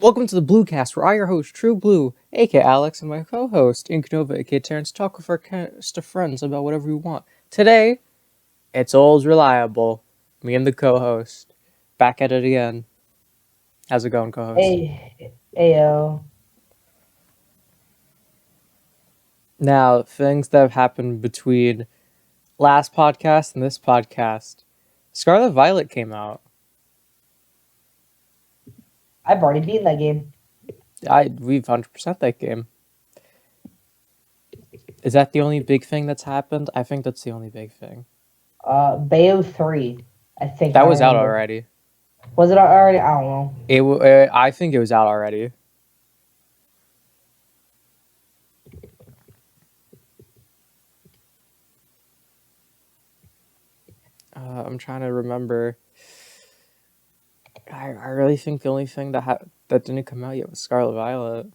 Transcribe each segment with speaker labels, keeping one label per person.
Speaker 1: Welcome to the Bluecast, where I, your host, True Blue, aka Alex, and my co-host, Incanova, aka Terrence, talk with our cast of friends about whatever we want. Today, it's always reliable. Me and the co-host, back at it again. How's it going, co-host?
Speaker 2: Hey, Ayo.
Speaker 1: Now, things that have happened between last podcast and this podcast. Scarlet Violet came out.
Speaker 2: I've already beaten that game.
Speaker 1: We've 100% that game. Is that the only big thing that's happened? I think that's the only big thing.
Speaker 2: Bayo 3, I think
Speaker 1: That
Speaker 2: I
Speaker 1: was out
Speaker 2: remember.
Speaker 1: already.
Speaker 2: Was it already? I don't know.
Speaker 1: I think it was out already. I'm trying to remember. I really think the only thing that didn't come out yet was Scarlet Violet.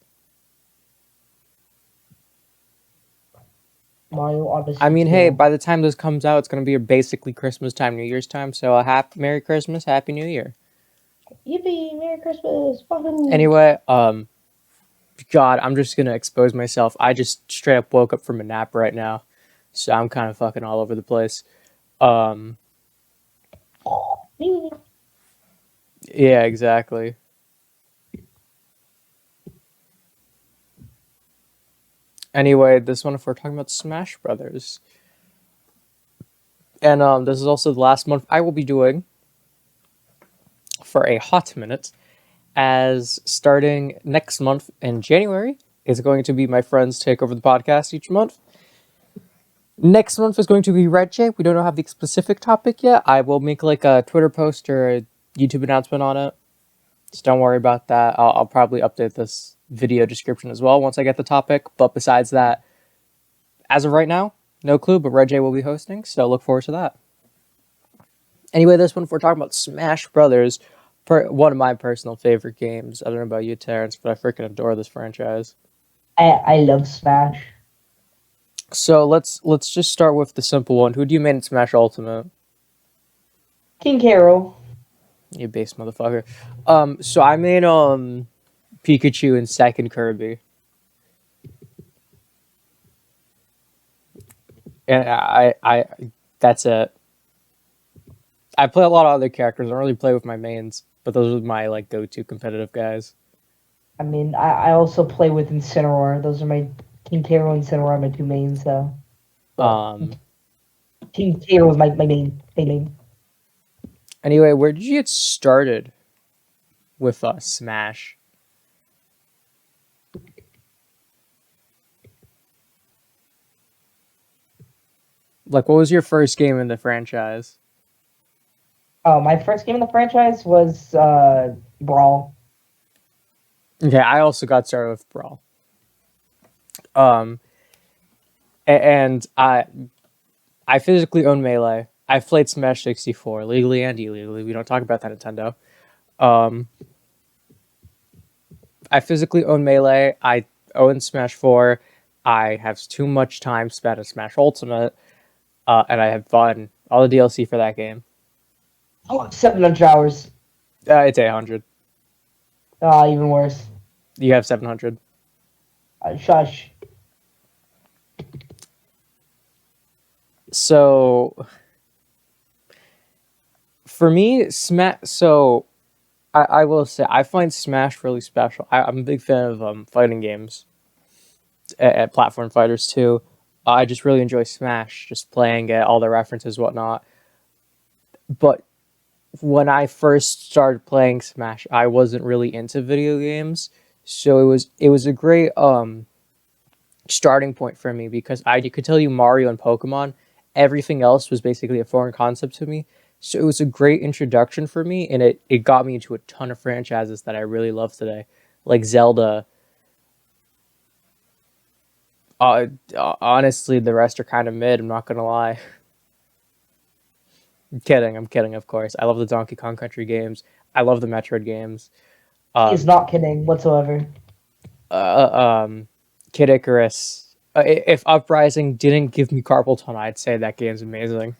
Speaker 2: Mario Odyssey
Speaker 1: I mean,
Speaker 2: 2.
Speaker 1: hey, by the time this comes out, it's gonna be basically Christmas time, New Year's time. So Merry Christmas, Happy New Year.
Speaker 2: Yippee! Merry Christmas! Wahoo!
Speaker 1: Anyway, God, I'm just gonna expose myself. I just straight up woke up from a nap right now, so I'm kind of fucking all over the place. Yeah, exactly. Anyway, this one, if we're talking about Smash Brothers, and this is also the last month I will be doing for a hot minute, as starting next month in January is going to be my friends take over the podcast each month. Next month is going to be RedJay. We don't have the specific topic yet. I will make like a Twitter post or a YouTube announcement on it. So don't worry about that. I'll probably update this video description as well once I get the topic. But besides that, as of right now, no clue, but RedJay will be hosting, so look forward to that. Anyway, this one, if we're talking about Smash Brothers, one of my personal favorite games. I don't know about you, Terrence, but I freaking adore this franchise.
Speaker 2: I love Smash.
Speaker 1: So let's just start with the simple one. Who do you main in Smash Ultimate?
Speaker 2: King Carol.
Speaker 1: You base motherfucker. So I made Pikachu and second Kirby. And I that's it. I play a lot of other characters. I don't really play with my mains, but those are my like go-to competitive guys.
Speaker 2: I mean, I also play with Incineroar. Those are my King Carol and Incineroar are my two mains, so. King Carol is my main.
Speaker 1: Anyway, where did you get started with Smash? Like, what was your first game in the franchise?
Speaker 2: Oh, my first game in the franchise was Brawl.
Speaker 1: Okay, I also got started with Brawl. And I physically own Melee. I've played Smash 64 legally and illegally. We don't talk about that, Nintendo. I physically own Melee. I own Smash 4. I have too much time spent in Smash Ultimate, and I have fun. All the DLC for that game.
Speaker 2: Oh, 700 hours.
Speaker 1: It's 800.
Speaker 2: Even worse.
Speaker 1: You have 700.
Speaker 2: Shush.
Speaker 1: So, for me, Smash. So, I will say I find Smash really special. I'm a big fan of fighting games, at platform fighters too. I just really enjoy Smash, just playing it, all the references, whatnot. But when I first started playing Smash, I wasn't really into video games, so it was a great starting point for me because I could tell you Mario and Pokemon. Everything else was basically a foreign concept to me. So it was a great introduction for me, and it got me into a ton of franchises that I really love today, like Zelda. Honestly, the rest are kind of mid. I'm not gonna lie. I'm kidding, of course. I love the Donkey Kong Country games. I love the Metroid games.
Speaker 2: He's not kidding whatsoever.
Speaker 1: Kid Icarus. If Uprising didn't give me carpal tunnel, I'd say that game's amazing.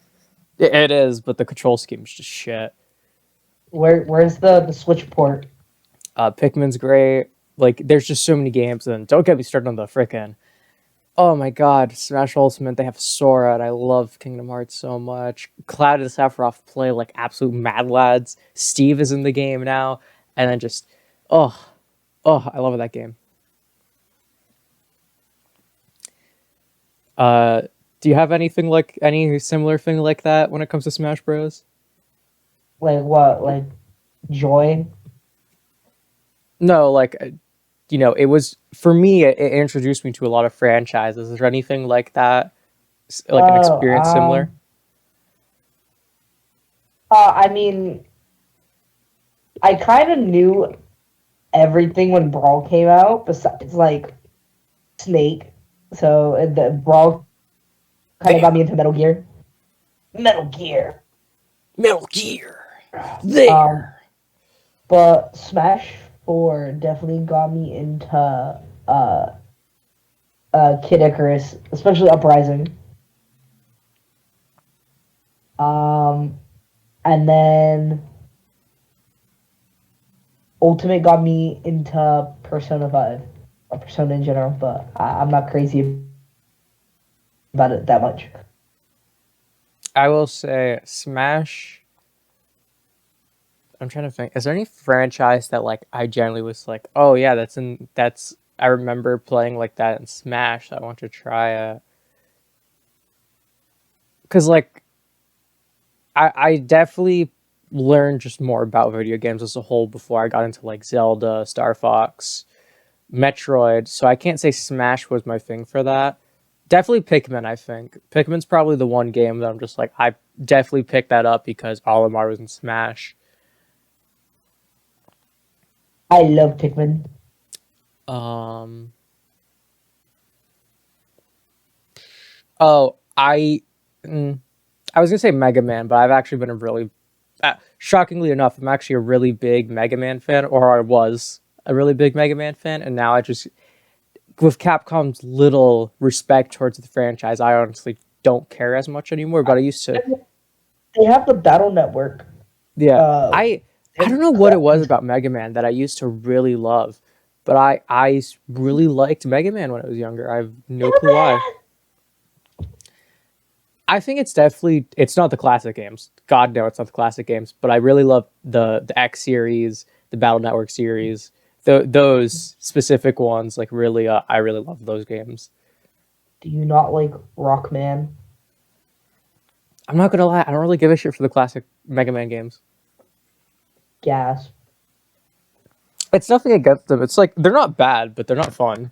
Speaker 1: It is, but the control scheme is just shit.
Speaker 2: Where's the Switch port?
Speaker 1: Pikmin's great. Like, there's just so many games, and don't get me started on the frickin' oh my god, Smash Ultimate, they have Sora, and I love Kingdom Hearts so much. Cloud and Sephiroth play like absolute mad lads. Steve is in the game now, and then just, oh, I love that game. Uh, do you have any similar thing like that when it comes to Smash Bros?
Speaker 2: Like what? Like Joy?
Speaker 1: No, like, it was for me. It introduced me to a lot of franchises. Is there anything like that, like an
Speaker 2: Oh,
Speaker 1: experience similar?
Speaker 2: I mean, I kind of knew everything when Brawl came out, besides like Snake. So the Brawl kind of got
Speaker 1: Bam,
Speaker 2: me into Metal Gear. Metal Gear.
Speaker 1: Metal Gear.
Speaker 2: Um,
Speaker 1: There.
Speaker 2: but Smash 4 definitely got me into uh Kid Icarus, especially Uprising. Um, and then Ultimate got me into Persona 5, or Persona in general, but I'm not crazy about it that much.
Speaker 1: I will say Smash. I'm trying to think. Is there any franchise that like I generally was like, oh yeah, that's I remember playing like that in Smash. I want to try it because like I definitely learned just more about video games as a whole before I got into like Zelda, Star Fox, Metroid. So I can't say Smash was my thing for that. Definitely Pikmin. I think Pikmin's probably the one game that I'm just like I definitely picked that up because Olimar was in Smash.
Speaker 2: I love Pikmin.
Speaker 1: Um. Oh, mm, I was gonna say Mega Man, but I've actually been a really, shockingly enough, I'm actually a really big Mega Man fan, or I was a really big Mega Man fan, and now I just, with Capcom's little respect towards the franchise, I honestly don't care as much anymore. But I used to,
Speaker 2: They have the Battle Network.
Speaker 1: yeah,
Speaker 2: Uh,
Speaker 1: I don't know what it was about Mega Man that I used to really love, but I really liked Mega Man when I was younger. I have no clue why. I think it's not the classic games. God no, it's not the classic games. But I really love the X series, the Battle Network series, those specific ones. Like really, I really love those games.
Speaker 2: do you not like Rockman?
Speaker 1: I'm not gonna lie, I don't really give a shit for the classic Mega Man games.
Speaker 2: Gas.
Speaker 1: It's nothing against them. It's like they're not bad, but they're not fun.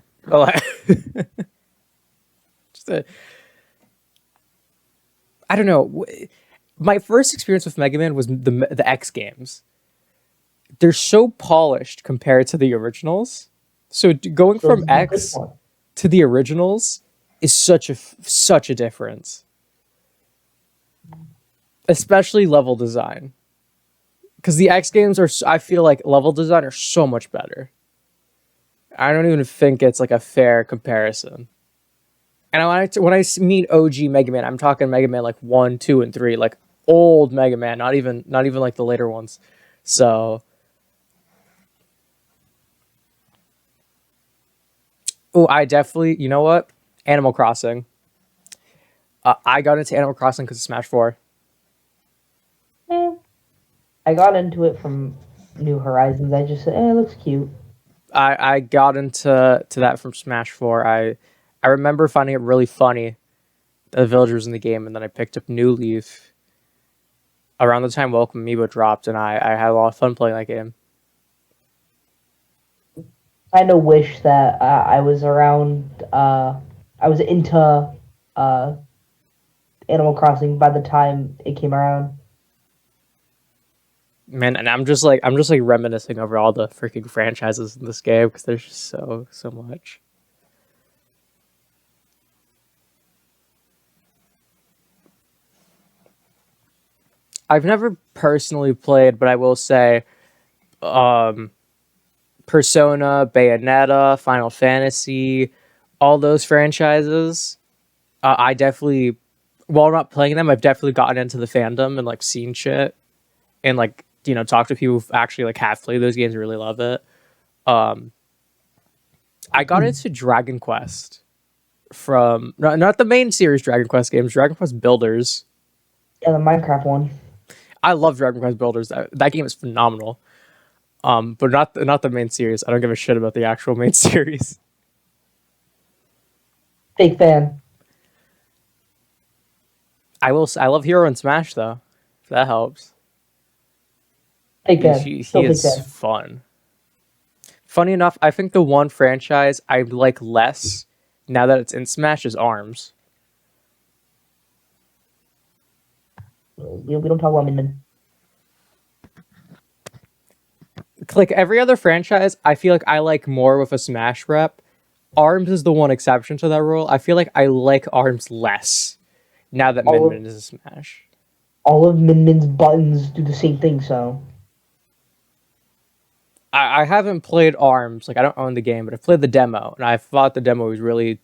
Speaker 1: Just a, I don't know. My first experience with Mega Man was the X games. They're so polished compared to the originals. So going
Speaker 2: Those
Speaker 1: from
Speaker 2: are the good
Speaker 1: X
Speaker 2: ones.
Speaker 1: to the originals is such a difference, especially level design. Because the X games are, I feel like level design are so much better. I don't even think it's like a fair comparison. And when I mean OG Mega Man, I'm talking Mega Man like 1, 2, and 3, like old Mega Man, not even like the later ones. So, oh, I definitely, you know what? Animal Crossing. I got into Animal Crossing because of Smash 4.
Speaker 2: Eh, I got into it from New Horizons. I just said, it looks cute.
Speaker 1: I got into that from Smash 4. I remember finding it really funny that the villagers in the game, and then I picked up New Leaf around the time Welcome Amiibo dropped, and I had a lot of fun playing that game.
Speaker 2: Kind of wish that I was around. I was into uh, Animal Crossing by the time it came around.
Speaker 1: Man, and I'm just like reminiscing over all the freaking franchises in this game because there's just so much. I've never personally played, but I will say, um, Persona, Bayonetta, Final Fantasy, all those franchises. I definitely, while not playing them, I've definitely gotten into the fandom and like seen shit and like talked to people who actually like have played those games and really love it. Um, I got into Dragon Quest from not the main series Dragon Quest games, Dragon Quest Builders.
Speaker 2: Yeah, the Minecraft one.
Speaker 1: I love Dragon Quest Builders. That game is phenomenal. But not the main series. I don't give a shit about the actual main series.
Speaker 2: Fake fan.
Speaker 1: I love Hero and Smash though. If that helps.
Speaker 2: Fake fan.
Speaker 1: He
Speaker 2: Still fake
Speaker 1: is
Speaker 2: fan.
Speaker 1: fun. Funny enough, I think the one franchise I like less now that it's in Smash is Arms.
Speaker 2: We don't talk about Min.
Speaker 1: Like every other franchise, I feel like I like more with a Smash rep. Arms is the one exception to that rule. I feel like I like Arms less now that Min Min is a Smash.
Speaker 2: All of Min Min's buttons do the same thing, so.
Speaker 1: I haven't played Arms. Like I don't own the game, but I played the demo, and I thought the demo was really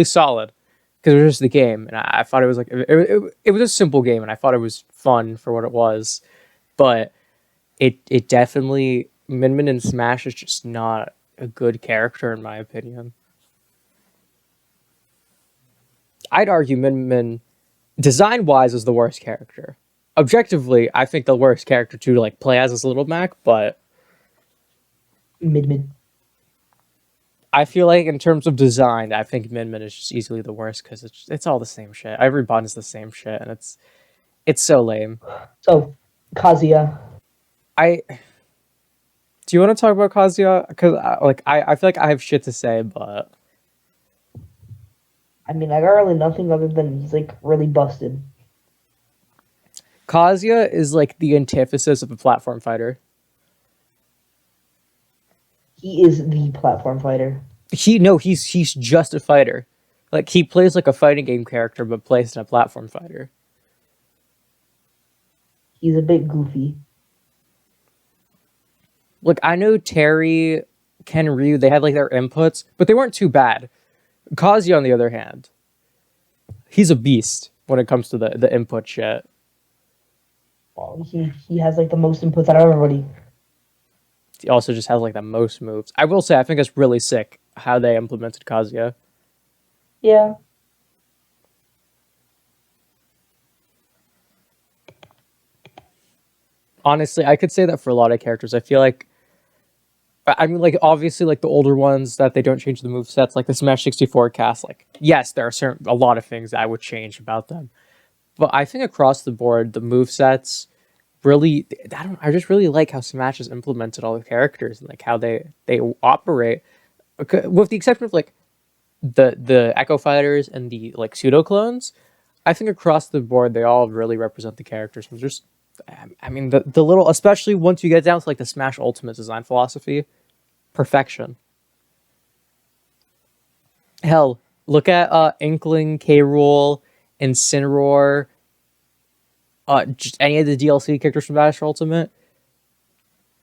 Speaker 1: solid because it was just the game, and I thought it was like it was a simple game, and I thought it was fun for what it was, but it definitely Min Min in Smash is just not a good character in my opinion. I'd argue Min Min design wise is the worst character. Objectively, I think the worst character to like play as is Little Mac, but
Speaker 2: Min.
Speaker 1: I feel like in terms of design, I think Min Min is just easily the worst because it's all the same shit. Every button is the same shit, and it's so lame.
Speaker 2: So, Kazuya.
Speaker 1: Do you want to talk about Kazuya? Because I feel like I have shit to say, but
Speaker 2: I mean, I got really nothing other than he's like really busted.
Speaker 1: Kazuya is like the antithesis of a platform fighter.
Speaker 2: He is the platform fighter.
Speaker 1: He's just a fighter. Like he plays like a fighting game character, but plays in a platform fighter.
Speaker 2: He's a bit goofy.
Speaker 1: Look, I know Terry, Ken Ryu, they had like their inputs, but they weren't too bad. Kazuya, on the other hand, he's a beast when it comes to the input shit.
Speaker 2: Well, he has like the most inputs out of everybody.
Speaker 1: He also just has like the most moves. I will say, I think it's really sick how they implemented Kazuya.
Speaker 2: Yeah.
Speaker 1: Honestly, I could say that for a lot of characters. I feel like, I mean, like obviously, like the older ones that they don't change the move sets, like the Smash 64 cast. Like, yes, there are a lot of things that I would change about them, but I think across the board, the move sets really, I just really like how Smash has implemented all the characters and like how they operate, with the exception of like the Echo Fighters and the like pseudo clones. I think across the board, they all really represent the characters. And just, I mean, the little, especially once you get down to like the Smash Ultimate design philosophy, perfection. Hell, look at Inkling, K. Rool, Incineroar, just any of the DLC characters from Smash Ultimate.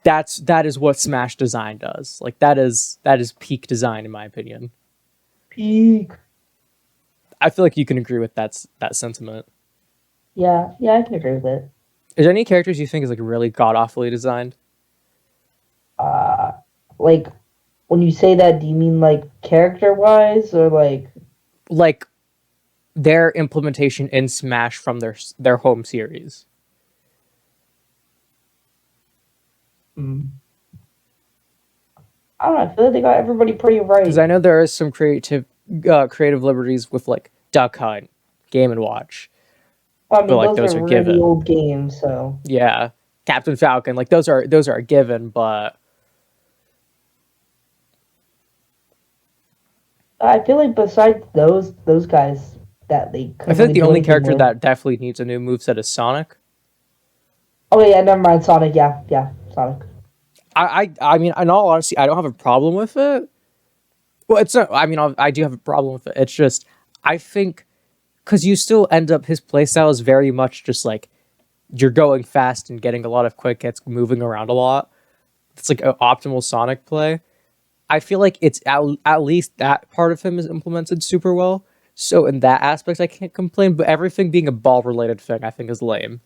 Speaker 1: That is what Smash design does. Like that is peak design in my opinion.
Speaker 2: Peak.
Speaker 1: I feel like you can agree with that sentiment.
Speaker 2: Yeah, I can agree with it.
Speaker 1: Is there any characters you think is like really god awfully designed?
Speaker 2: Like when you say that, do you mean like character wise or
Speaker 1: like their implementation in Smash from their home series?
Speaker 2: I don't know. I feel like they got everybody pretty right.
Speaker 1: Because I know there is some creative liberties with like Duck Hunt, Game and Watch.
Speaker 2: Well, I mean,
Speaker 1: but,
Speaker 2: those are really given. Old games, so
Speaker 1: yeah, Captain Falcon, like those are a given, but
Speaker 2: I feel like besides those guys that they,
Speaker 1: I feel like the only character that definitely needs a new moveset is Sonic.
Speaker 2: Oh yeah, never mind, Sonic. Yeah, Sonic.
Speaker 1: I mean, in all honesty, I don't have a problem with it. Well, it's not. I mean, I do have a problem with it. It's just I think because you still end up his playstyle is very much just like you're going fast and getting a lot of quick hits, moving around a lot. It's like an optimal Sonic play. I feel like it's at least that part of him is implemented super well. So in that aspect, I can't complain. But everything being a ball related thing, I think is lame.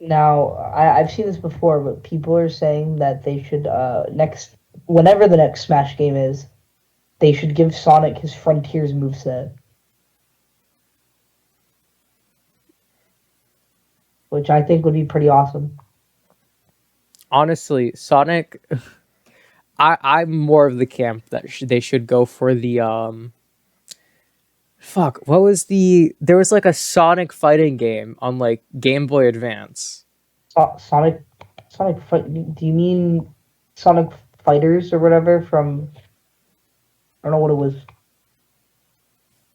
Speaker 2: Now I've seen this before, but people are saying that they should next whenever the next Smash game is, they should give Sonic his Frontiers moveset. Which I think would be pretty awesome.
Speaker 1: Honestly, Sonic, I'm more of the camp that they should go for the fuck, what was there was like a Sonic fighting game on like Game Boy Advance.
Speaker 2: Sonic, Sonic Fight. Do you mean Sonic Fighters or whatever from? I don't know what it was.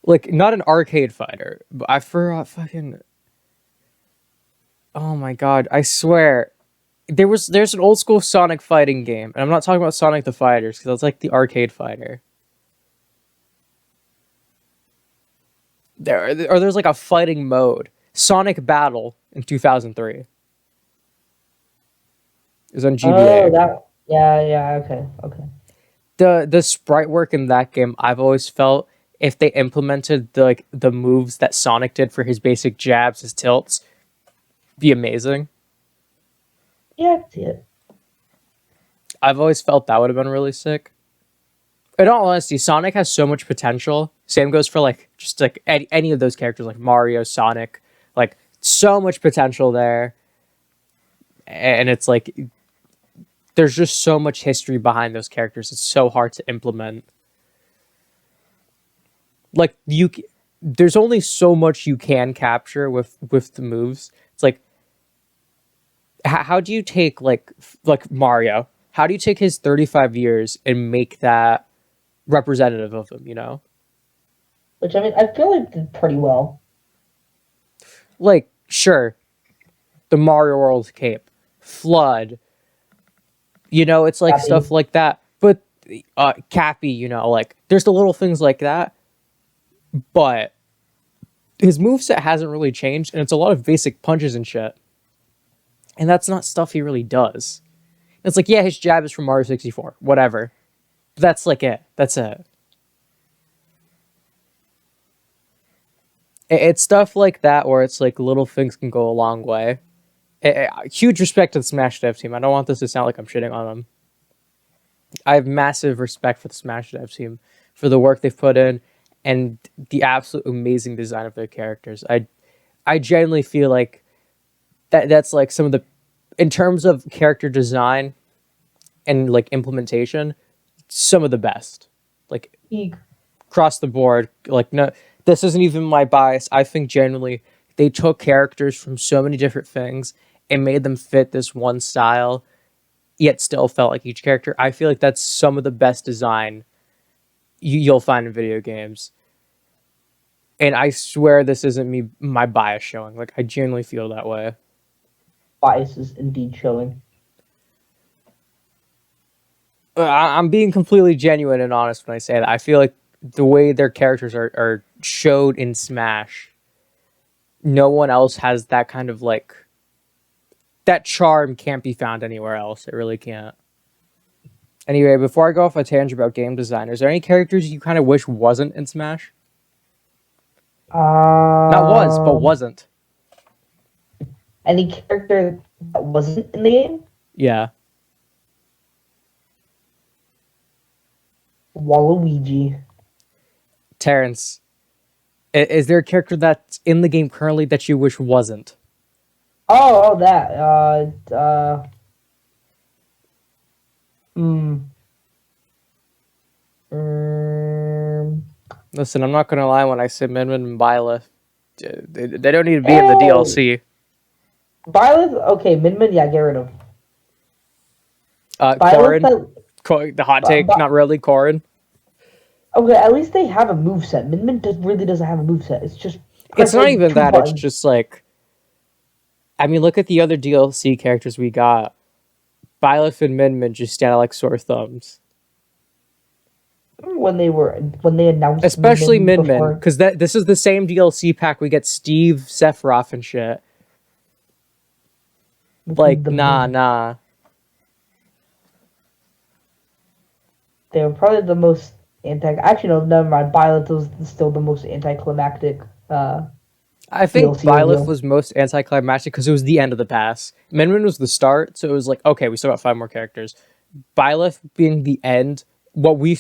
Speaker 1: Like not an arcade fighter, but I forgot fucking. Oh my god! I swear, there's an old school Sonic fighting game, and I'm not talking about Sonic the Fighters because that's like the arcade fighter. There's like a fighting mode, Sonic Battle in 2003. It was on
Speaker 2: Oh,
Speaker 1: GBA.
Speaker 2: that. Yeah. Okay. Okay.
Speaker 1: The sprite work in that game, I've always felt if they implemented the moves that Sonic did for his basic jabs, his tilts, be amazing.
Speaker 2: Yeah, I can see it.
Speaker 1: I've always felt that would have been really sick. In all honesty, Sonic has so much potential. Same goes for like just like any of those characters like Mario, Sonic, like so much potential there. And it's like there's just so much history behind those characters. It's so hard to implement. Like there's only so much you can capture with the moves. It's like how do you take like Mario? How do you take his 35 years and make that representative of him, you know?
Speaker 2: Which I mean, I feel like did pretty well.
Speaker 1: Like, sure, the Mario World cape, Flood, you know, it's like
Speaker 2: Happy.
Speaker 1: stuff like that. But Cappy, you know, like there's the little things like that. But his moveset hasn't really changed, and it's a lot of basic punches and shit. And that's not stuff he really does. It's like, yeah, his jab is from Mario 64, whatever. But that's like it. That's it. It's stuff like that where it's like little things can go a long way. Huge respect to the Smash Dev team. I don't want this to sound like I'm shitting on them. I have massive respect for the Smash Dev team for the work they've put in and the absolute amazing design of their characters. I genuinely feel like that's like some of the, in terms of character design and like implementation, some of the best. Like
Speaker 2: Eek.
Speaker 1: across the board. Like no, this isn't even my bias. I think genuinely they took characters from so many different things and made them fit this one style, yet still felt like each character. I feel like that's some of the best design you'll find in video games. And I swear this isn't my bias showing. Like I genuinely feel that way.
Speaker 2: Bias is indeed showing.
Speaker 1: I'm being completely genuine and honest when I say that. I feel like the way their characters are showed in Smash, no one else has that kind of like, that charm can't be found anywhere else. It really can't. Anyway, before I go off a tangent about game design, is there any characters you kind of wish wasn't in Smash? Not was, but
Speaker 2: Um,
Speaker 1: wasn't.
Speaker 2: any character that wasn't in the game?
Speaker 1: Yeah.
Speaker 2: Waluigi.
Speaker 1: Terrence, is there a character that's in the game currently that you wish wasn't?
Speaker 2: Oh, that. Hmm.
Speaker 1: Listen, I'm not gonna lie when I say Min Min and Byleth. They don't need to be in the
Speaker 2: Oh,
Speaker 1: DLC.
Speaker 2: Violet. Okay, Min Min. Yeah, get rid of. Violet.
Speaker 1: Corrin, the hot take, not really Corrin.
Speaker 2: Okay, at least they have a moveset. Min Min really doesn't have a moveset. It's just
Speaker 1: It's
Speaker 2: press
Speaker 1: not
Speaker 2: like
Speaker 1: even
Speaker 2: two
Speaker 1: that. It's
Speaker 2: buttons.
Speaker 1: just like, I mean, look at the other DLC characters we got. Byleth and Min Min just stand out like sore thumbs.
Speaker 2: When they announced
Speaker 1: Especially Min Min,
Speaker 2: before
Speaker 1: because this is the same DLC pack we get Steve, Sephiroth, and shit. Like,
Speaker 2: the
Speaker 1: nah.
Speaker 2: they were probably the most anti. Actually, no, never mind. Violet was still the most anticlimactic.
Speaker 1: I think
Speaker 2: DLC
Speaker 1: Byleth
Speaker 2: reveal.
Speaker 1: was most anticlimactic because it was the end of the pass. Min Min was the start, so it was like, okay, we still got 5 more characters. Byleth being the end, what we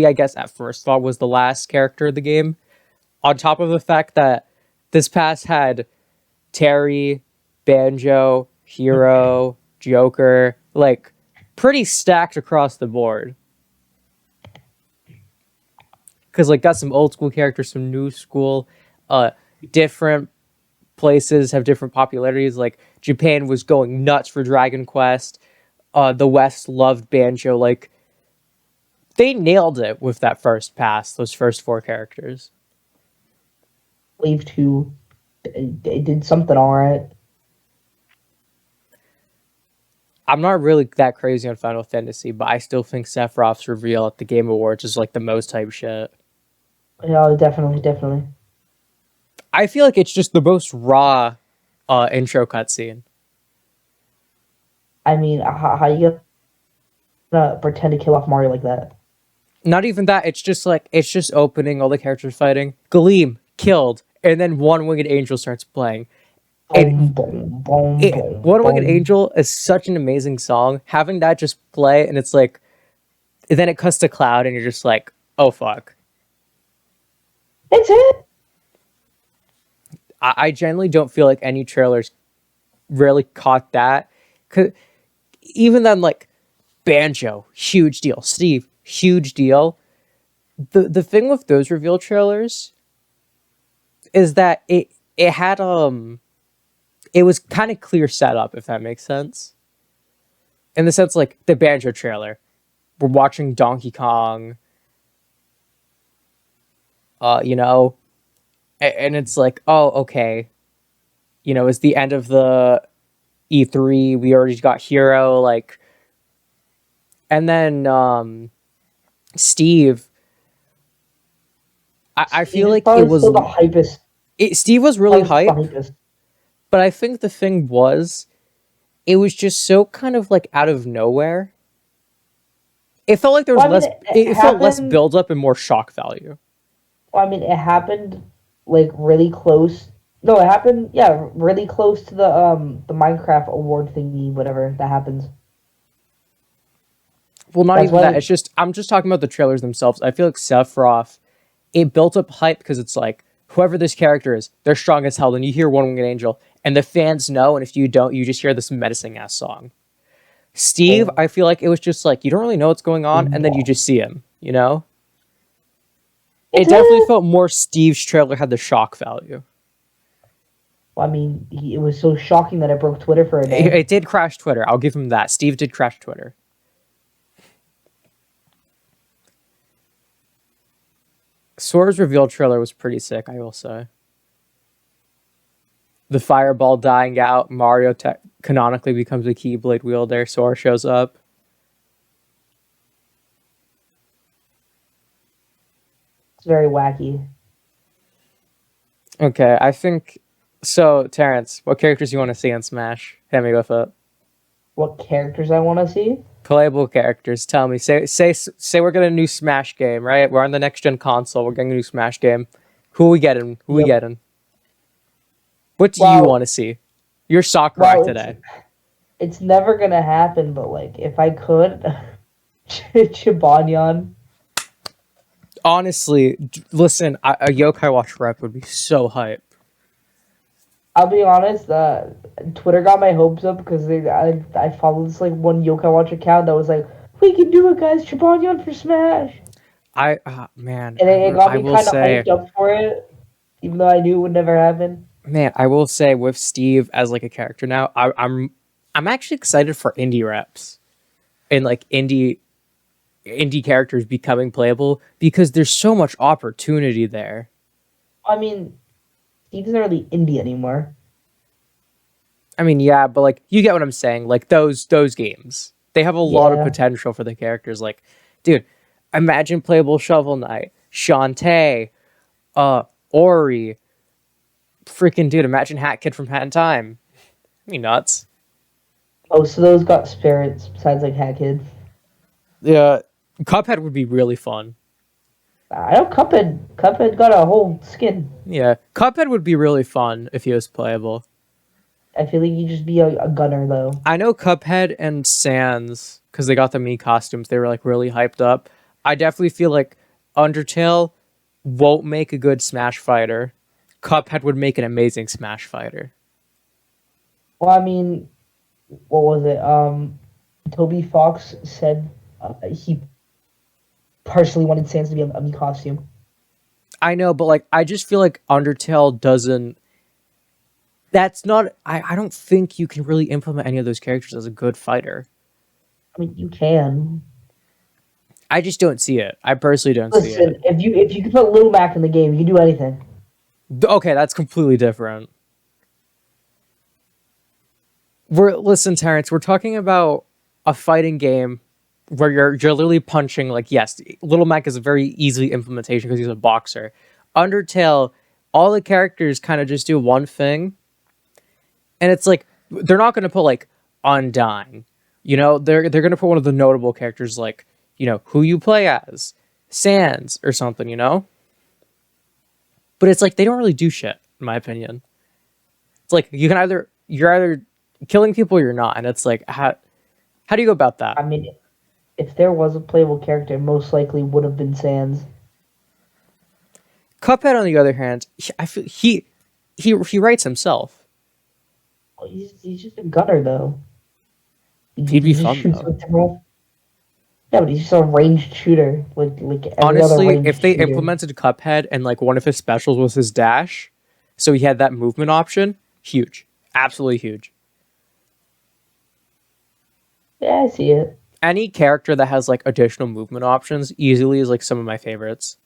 Speaker 1: I guess at first thought was the last character of the game. On top of the fact that this pass had Terry, Banjo, Hero, Joker, like pretty stacked across the board. Because like got some old school characters, some new school, different places have different popularities. Like Japan was going nuts for Dragon Quest. The West loved Banjo. Like they nailed it with that first pass. Those first four characters.
Speaker 2: Wave 2, it did something all right.
Speaker 1: I'm not really that crazy on Final Fantasy, but I still think Sephiroth's reveal at the Game Awards is like the most hype shit.
Speaker 2: Yeah, definitely.
Speaker 1: I feel like it's just the most raw intro cutscene.
Speaker 2: I mean, how you gonna pretend to kill off Mario like that?
Speaker 1: Not even that. It's just opening, all the characters fighting. Gleam killed, and then One Winged Angel starts playing. And One Winged Angel is such an amazing song. Having that just play, and it's like, and then it cuts to Cloud, and you're just like, oh fuck.
Speaker 2: That's it.
Speaker 1: I generally don't feel like any trailers really caught that. 'Cause even then, like Banjo, huge deal. Steve, huge deal. The thing with those reveal trailers is that it had it was kind of clear setup, if that makes sense. In the sense, like the Banjo trailer, we're watching Donkey Kong. You know, and it's like, oh, okay. You know, it's the end of the E3. We already got Hero, like, and then Steve. I feel like it was
Speaker 2: still the hypest.
Speaker 1: Steve was really hype,
Speaker 2: hypest.
Speaker 1: but I think the thing was, it was just so kind of like out of nowhere. It felt like there was less. It felt less build up and more shock value.
Speaker 2: Well, I mean, it happened like really close. No, it happened. Yeah, really close to the Minecraft award thingy, whatever that happens.
Speaker 1: Well, not even that. It's just I'm just talking about the trailers themselves. I feel like Sephiroth, it built up hype because it's like whoever this character is, they're strong as hell. Then you hear One Winged Angel, and the fans know, and if you don't, you just hear this menacing ass song. Steve, I feel like it was just like you don't really know what's going on, and then you just see him. You know. It definitely felt more Steve's trailer had the shock value.
Speaker 2: Well, I mean, it was so shocking that it broke Twitter for a day.
Speaker 1: It did crash Twitter. I'll give him that. Steve did crash Twitter. Sora's reveal trailer was pretty sick, I will say. The fireball dying out, Mario canonically becomes a Keyblade wielder, Sora shows up.
Speaker 2: It's very wacky.
Speaker 1: Okay, I think... So, Terrence, what characters do you want to see in Smash? Hit me with it.
Speaker 2: What characters I want to see?
Speaker 1: Playable characters. Tell me. Say we're getting a new Smash game, right? We're on the next-gen console. We're getting a new Smash game. Who are we getting? Who we getting? What do you want to see? You're soccer rock today.
Speaker 2: It's never going to happen, but, like, if I could... Chibanyan.
Speaker 1: Honestly, listen, a Yokai Watch rep would be so hype.
Speaker 2: I'll be honest, Twitter got my hopes up because I followed this like one Yokai Watch account that was like, we can do it, guys, Chibanyan for Smash.
Speaker 1: Man,
Speaker 2: and it got me kind of hyped up for it, even though I knew it would never happen.
Speaker 1: Man, I will say with Steve as like a character now, I'm actually excited for indie reps and like indie characters becoming playable because there's so much opportunity there.
Speaker 2: I mean, Steve's not really indie anymore.
Speaker 1: I mean, yeah, but like you get what I'm saying. Like those games, they have a lot of potential for the characters. Like, dude, imagine playable Shovel Knight, Shantae, Ori, freaking dude. Imagine Hat Kid from Hat in Time. I mean, nuts.
Speaker 2: Oh, so those got spirits besides like Hat Kid.
Speaker 1: Yeah, Cuphead would be really fun.
Speaker 2: I know Cuphead got a whole skin.
Speaker 1: Yeah, Cuphead would be really fun if he was playable.
Speaker 2: I feel like you'd just be a gunner, though.
Speaker 1: I know Cuphead and Sans because they got the Mii costumes. They were like really hyped up. I definitely feel like Undertale won't make a good Smash fighter. Cuphead would make an amazing Smash fighter.
Speaker 2: Well, I mean, what was it? Toby Fox said he partially wanted Sans to be a Mii costume.
Speaker 1: I know, but like I just feel like Undertale doesn't. That's not. I don't think you can really implement any of those characters as a good fighter.
Speaker 2: I mean, you can.
Speaker 1: I just don't see it. I personally don't see it.
Speaker 2: Listen, if you could put Lil Mac in the game, you can do anything.
Speaker 1: Okay, that's completely different. Listen, Terrence. We're talking about a fighting game where you're literally punching. Like, yes, Little Mac is a very easy implementation because he's a boxer. Undertale, all the characters kind of just do one thing, and it's like they're not going to put like Undyne. You know, they're going to put one of the notable characters like, you know, who you play as, Sans or something. You know, but it's like they don't really do shit, in my opinion. It's like you're either killing people or you're not, and it's like how do you go about that?
Speaker 2: I mean, if there was a playable character, most likely would have been Sans.
Speaker 1: Cuphead, on the other hand, I feel he writes himself.
Speaker 2: Well, he's just a gunner, though.
Speaker 1: He'd be
Speaker 2: He just
Speaker 1: fun
Speaker 2: shoots
Speaker 1: though.
Speaker 2: with the Yeah, but he's just a ranged shooter, like every other
Speaker 1: Honestly,
Speaker 2: ranged
Speaker 1: if they
Speaker 2: shooter.
Speaker 1: implemented Cuphead and like one of his specials was his dash, so he had that movement option, huge, absolutely huge.
Speaker 2: Yeah, I see it.
Speaker 1: Any character that has like additional movement options easily is like some of my favorites.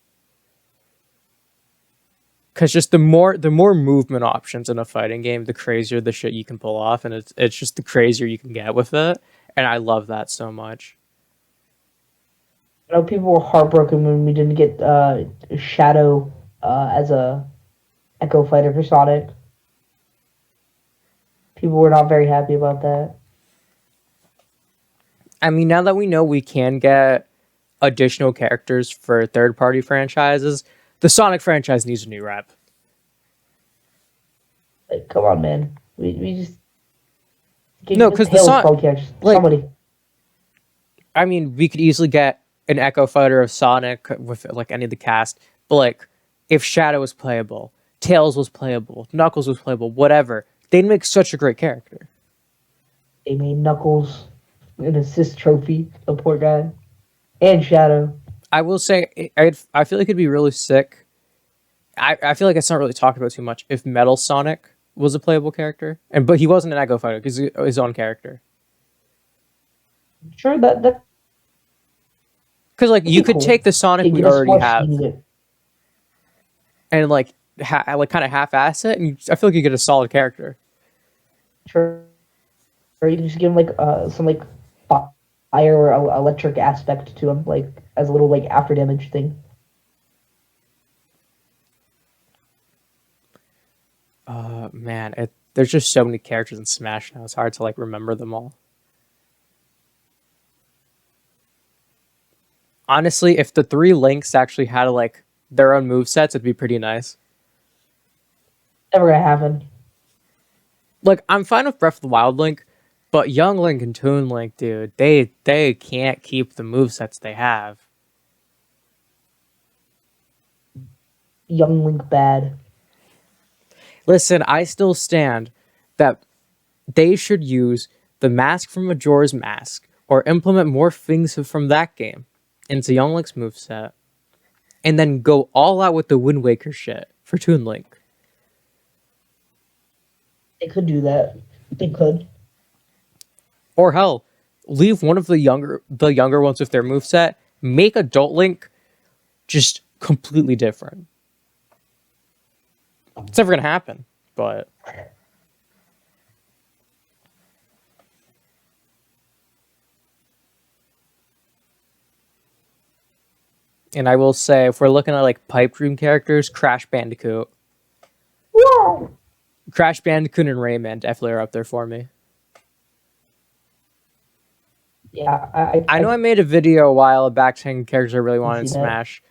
Speaker 1: Because just the more movement options in a fighting game, the crazier the shit you can pull off, and it's just the crazier you can get with it. And I love that so much.
Speaker 2: I know people were heartbroken when we didn't get Shadow as a Echo Fighter for Sonic. People were not very happy about that.
Speaker 1: I mean, now that we know we can get additional characters for third-party franchises, the Sonic franchise needs a new rep.
Speaker 2: Like, come on, man. We just
Speaker 1: No, because the Sonic,
Speaker 2: characters.
Speaker 1: like,
Speaker 2: Somebody.
Speaker 1: I mean, we could easily get an Echo Fighter of Sonic with like any of the cast, but like, if Shadow was playable, Tails was playable, Knuckles was playable, whatever, they'd make such a great character.
Speaker 2: They made Knuckles an assist trophy, the poor guy, and Shadow.
Speaker 1: I will say, I feel like it'd be really sick. I feel like it's not really talked about too much. If Metal Sonic was a playable character, but he wasn't an Echo Fighter because he's his own character.
Speaker 2: Sure, that
Speaker 1: Because like you could
Speaker 2: cool.
Speaker 1: take the Sonic we
Speaker 2: get a
Speaker 1: already
Speaker 2: smash
Speaker 1: have
Speaker 2: music.
Speaker 1: and like kind of half-ass it, and I feel like you get a solid character.
Speaker 2: Sure, or you can just give him like some like fire or electric aspect to him, like as a little like after damage thing.
Speaker 1: Man, there's just so many characters in Smash now. It's hard to like remember them all. Honestly, if the three Links actually had like their own movesets, it'd be pretty nice.
Speaker 2: Never gonna happen.
Speaker 1: Like, I'm fine with Breath of the Wild Link, but Young Link and Toon Link, dude, they can't keep the movesets they have.
Speaker 2: Young Link bad.
Speaker 1: Listen, I still stand that they should use the mask from Majora's Mask or implement more things from that game into Young Link's moveset and then go all out with the Wind Waker shit for Toon Link.
Speaker 2: They could do that. They could.
Speaker 1: Or hell, leave one of the younger ones with their moveset, make Adult Link just completely different. It's never gonna happen, but and I will say, if we're looking at like pipe dream characters, Crash Bandicoot and Rayman definitely are up there for me.
Speaker 2: Yeah,
Speaker 1: I know I made a video a while back saying characters I really wanted in
Speaker 2: see that.
Speaker 1: Smash.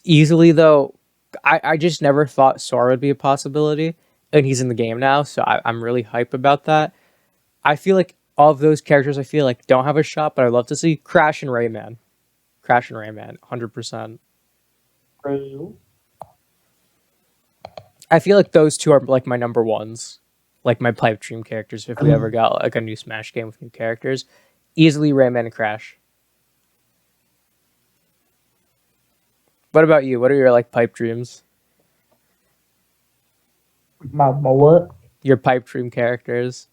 Speaker 1: Easily though, I just never thought Sora would be a possibility, and he's in the game now, so I'm really hype about that. I feel like all of those characters I feel like don't have a shot, but I'd love to see Crash and Rayman. Crash and Rayman, 100%.
Speaker 2: True.
Speaker 1: I feel like those two are like my number ones, like my pipe dream characters. If we ever got like a new Smash game with new characters, easily Rayman and Crash. What about you? What are your like pipe dreams?
Speaker 2: My what?
Speaker 1: Your pipe dream characters?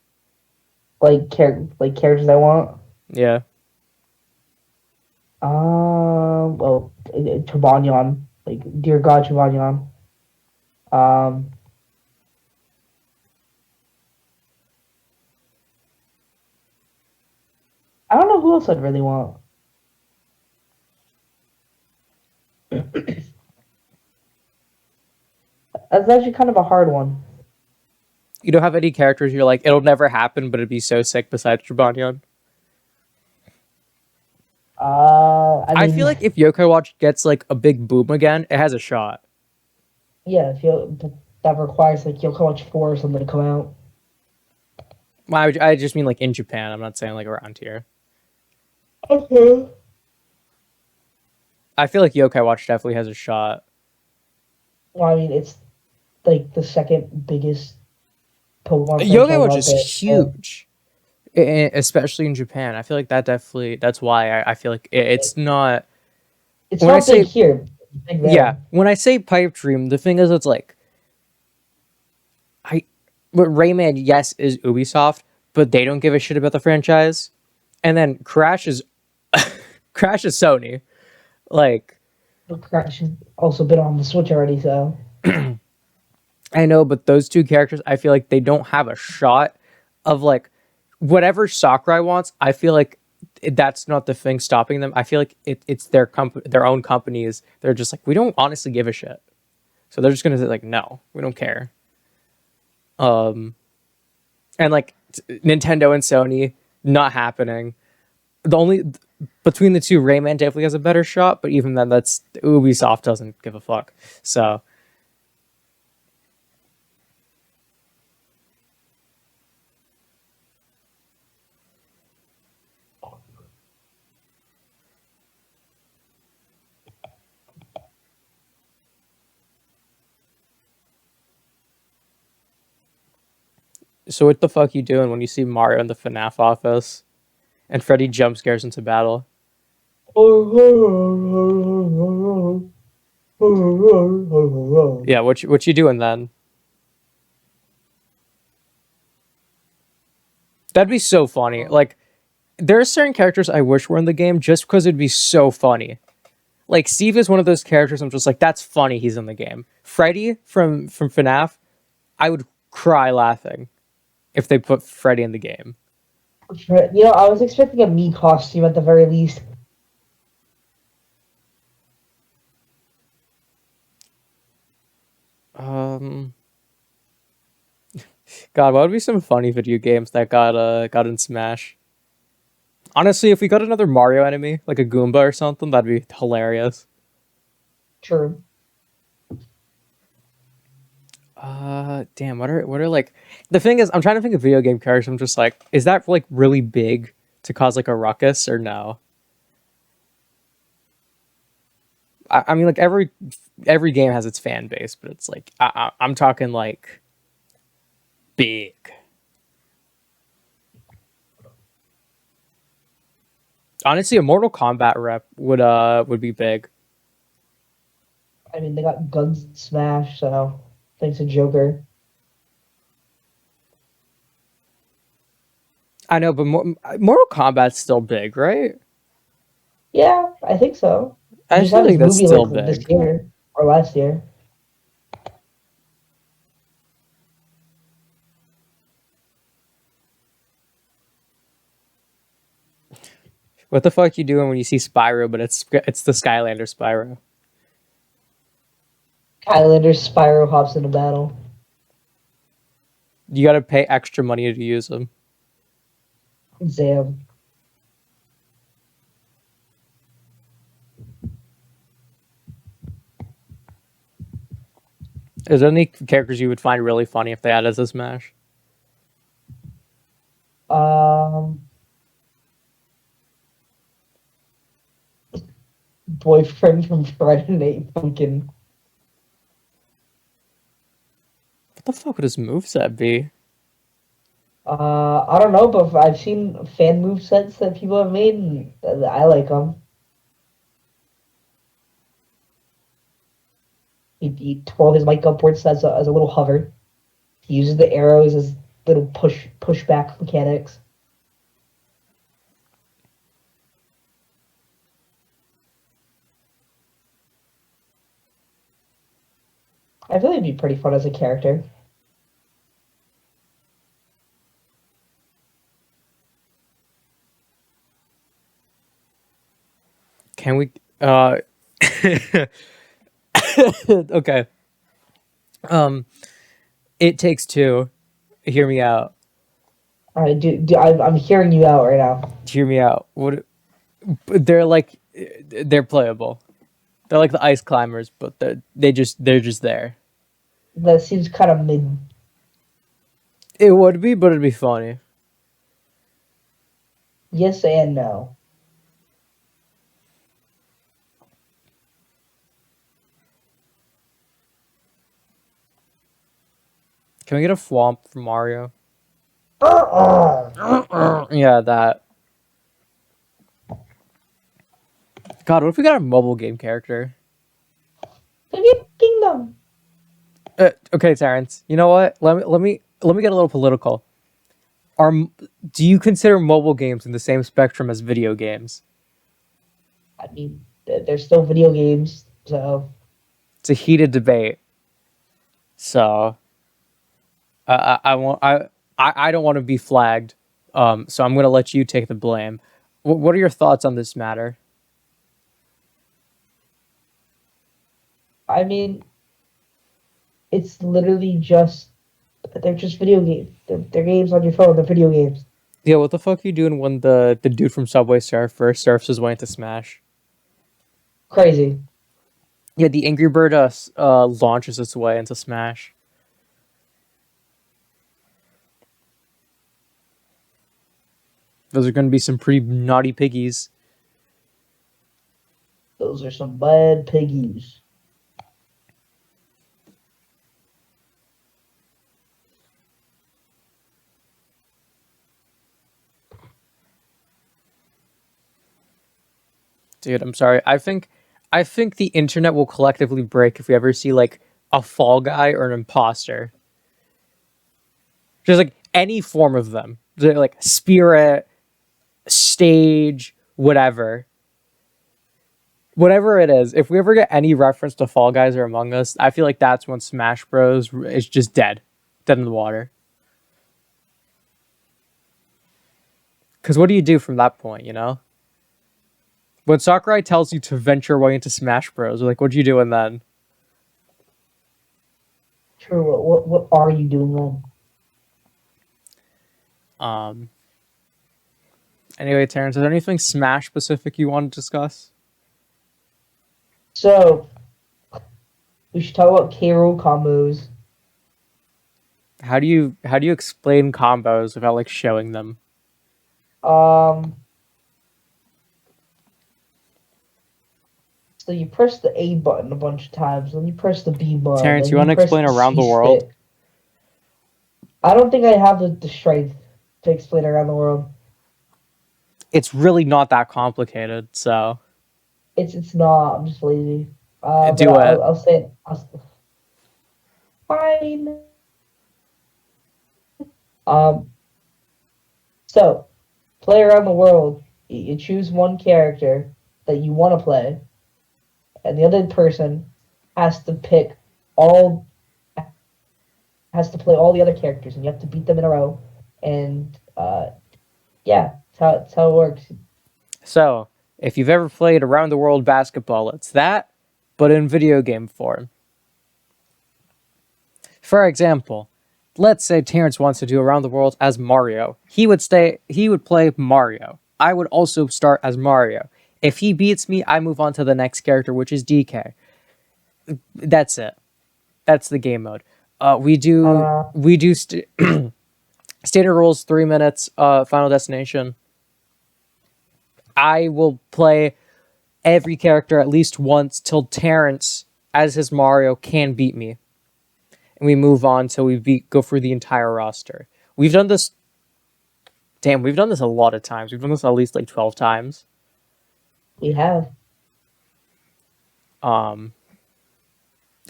Speaker 2: Like characters I want.
Speaker 1: Yeah.
Speaker 2: Well, Trevanion, like dear God, Trevanion. Um, I don't know who else I'd really want. That's actually kind of a hard one.
Speaker 1: You don't have any characters you're like, it'll never happen, but it'd be so sick besides Tribanion?
Speaker 2: I
Speaker 1: I
Speaker 2: mean,
Speaker 1: feel like if Yokai Watch gets like a big boom again, it has a shot.
Speaker 2: yeah, if you that requires like you'll watch 4 or something to come out.
Speaker 1: Well, I just mean like in Japan. I'm not saying like around here.
Speaker 2: Okay.
Speaker 1: I feel like Yokai Watch definitely has a shot.
Speaker 2: Well, I mean, it's like the second biggest Pokemon
Speaker 1: Yokai
Speaker 2: franchise
Speaker 1: Watch
Speaker 2: out
Speaker 1: is
Speaker 2: there.
Speaker 1: huge, especially in Japan. I feel like that's why I feel like it's not.
Speaker 2: It's
Speaker 1: When I
Speaker 2: not
Speaker 1: say
Speaker 2: big here. It's big there.
Speaker 1: yeah, when I say pipe dream, the thing is, it's like but Rayman, yes, is Ubisoft, but they don't give a shit about the franchise. And then Crash is Crash is Sony. Like
Speaker 2: Crash has also been on the Switch already, so
Speaker 1: I know, but those two characters, I feel like they don't have a shot of like whatever Sakurai wants. I feel like that's not the thing stopping them. I feel like it's their own companies. They're just like, we don't honestly give a shit, so they're just gonna say like, no, we don't care. And like Nintendo and Sony, not happening. The only between the two, Rayman definitely has a better shot, but even then, that's Ubisoft doesn't give a fuck. So so what the fuck you doing when you see Mario in the FNAF office and Freddy jump scares into battle? Yeah, what you doing then? That'd be so funny. Like there are certain characters I wish were in the game just because it'd be so funny. Like Steve is one of those characters I'm just like, that's funny he's in the game. Freddy from FNAF, I would cry laughing if they put Freddy in the game.
Speaker 2: you know, I was expecting a me costume at the very least.
Speaker 1: Um God, what would be some funny video games that got in Smash? Honestly, if we got another Mario enemy, like a Goomba or something, that'd be hilarious.
Speaker 2: True.
Speaker 1: Damn, what are like the thing is I'm trying to think of video game characters. I'm just like, is that like really big to cause like a ruckus or no? I mean like every game has its fan base, but it's like I'm talking like big. Honestly, a Mortal Kombat rep would be big.
Speaker 2: I mean, they got Guns Smash, so thanks to Joker.
Speaker 1: I know, but Mortal Kombat's still big, right?
Speaker 2: Yeah, I think so.
Speaker 1: I
Speaker 2: Just
Speaker 1: still
Speaker 2: had this
Speaker 1: think that's
Speaker 2: movie
Speaker 1: still
Speaker 2: like this
Speaker 1: big.
Speaker 2: year or last year.
Speaker 1: What the fuck you doing when you see Spyro, but it's the Skylander Spyro?
Speaker 2: Kylander Spyro hops into battle.
Speaker 1: You gotta pay extra money to use them.
Speaker 2: Zam.
Speaker 1: Is there any characters you would find really funny if they added to Smash?
Speaker 2: Um, boyfriend from Friday Night Funkin'.
Speaker 1: What the fuck would his moveset be?
Speaker 2: I don't know, but I've seen fan move sets that people have made, and I like them. He twirled his mic upwards as a little hover. He uses the arrows as little pushback mechanics. I feel like it'd be pretty fun as a character.
Speaker 1: Can we? Okay. It Takes Two. Hear me out.
Speaker 2: All right, I'm hearing you out right now.
Speaker 1: Hear me out. What? They're playable. They're like the ice climbers, but they're just there.
Speaker 2: That seems kind of mid.
Speaker 1: It would be, but it'd be funny.
Speaker 2: Yes and no.
Speaker 1: Can we get a Thwomp from Mario?
Speaker 2: Uh-uh.
Speaker 1: Yeah, that. God, what if we got a mobile game character?
Speaker 2: Kingdom.
Speaker 1: Okay, Terrence. You know what? Let me get a little political. Do you consider mobile games in the same spectrum as video games?
Speaker 2: I mean, they're still video games, so
Speaker 1: It's a heated debate. So I won't. I don't want to be flagged. So I'm gonna let you take the blame. What are your thoughts on this matter?
Speaker 2: I mean, it's literally just they're just video games. They're games on your phone. They're video games.
Speaker 1: Yeah, what the fuck are you doing when the dude from Subway Surfer surfs his way into Smash?
Speaker 2: Crazy.
Speaker 1: Yeah, the Angry Bird launches its way into Smash. Those are going to be some pretty naughty piggies.
Speaker 2: Those are some bad piggies.
Speaker 1: Dude, I'm sorry. I think the internet will collectively break if we ever see like a fall guy or an imposter. Just like any form of them. Like spirit, stage, whatever. Whatever it is, if we ever get any reference to Fall Guys or Among Us, I feel like that's when Smash Bros. Is just dead. Dead in the water. Because what do you do from that point, you know? When Sakurai tells you to venture away into Smash Bros, like, what are you doing then?
Speaker 2: True. What are you doing then?
Speaker 1: Anyway, Terrence, is there anything Smash specific you want to discuss?
Speaker 2: So we should talk about K. Rool combos.
Speaker 1: How do you explain combos without like showing them?
Speaker 2: So you press the A button a bunch of times, then you press the B button.
Speaker 1: Terrence,
Speaker 2: then
Speaker 1: you want to
Speaker 2: press
Speaker 1: explain
Speaker 2: the
Speaker 1: Around the
Speaker 2: C
Speaker 1: World?
Speaker 2: stick. I don't think I have the strength to explain Around the World.
Speaker 1: It's really not that complicated, so
Speaker 2: It's not. I'm just lazy.
Speaker 1: do
Speaker 2: But
Speaker 1: it.
Speaker 2: I'll say it. Fine. So play Around the World. You choose one character that you want to play, and the other person has to pick all has to play all the other characters, and you have to beat them in a row. And yeah, that's how it works.
Speaker 1: So, if you've ever played Around the World basketball, it's that, but in video game form. For example, let's say Terrence wants to do Around the World as Mario. He would play Mario. I would also start as Mario. If he beats me, I move on to the next character, which is DK. That's it. That's the game mode. We do standard rules, 3 minutes. Final destination. I will play every character at least once till Terrence, as his Mario, can beat me. And we move on till go through the entire roster. We've done this. Damn, we've done this a lot of times. We've done this at least like 12 times.
Speaker 2: We have.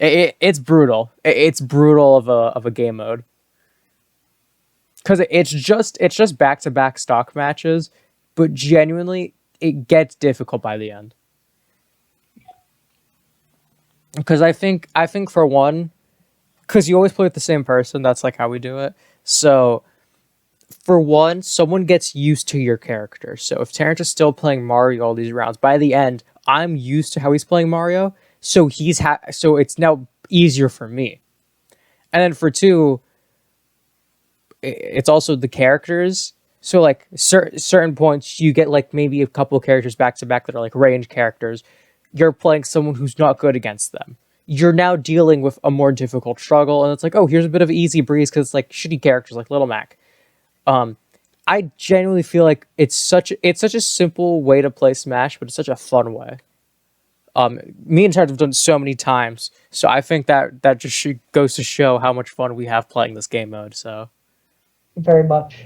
Speaker 1: It's brutal. It's brutal of a game mode. Because it's just back-to-back stock matches, but genuinely, it gets difficult by the end. Because I think for one, because you always play with the same person, that's like how we do it. So, for one, someone gets used to your character. So if Terrence is still playing Mario all these rounds, by the end, I'm used to how he's playing Mario, so so it's now easier for me. And then for two, it's also the characters. So like certain points, you get like maybe a couple of characters back to back that are like range characters. You're playing someone who's not good against them. You're now dealing with a more difficult struggle, and it's like, oh, here's a bit of easy breeze because it's like shitty characters like Little Mac. I genuinely feel like it's such a simple way to play Smash, but it's such a fun way. Me and Terrence have done it so many times, so I think that just goes to show how much fun we have playing this game mode. So,
Speaker 2: very much.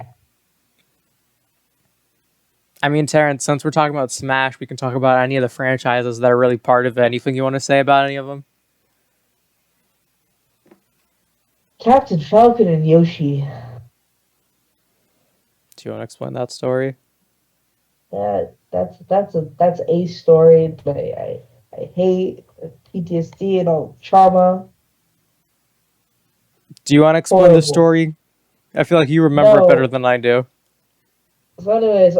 Speaker 1: I mean, Terrence, since we're talking about Smash, we can talk about any of the franchises that are really part of it. Anything you want to say about any of them?
Speaker 2: Captain Falcon and Yoshi.
Speaker 1: Do you want to explain that story?
Speaker 2: That's a story that I hate PTSD and all trauma.
Speaker 1: Do you want to explain
Speaker 2: Horrible.
Speaker 1: the story? I feel like you remember it better than I do.
Speaker 2: So anyways,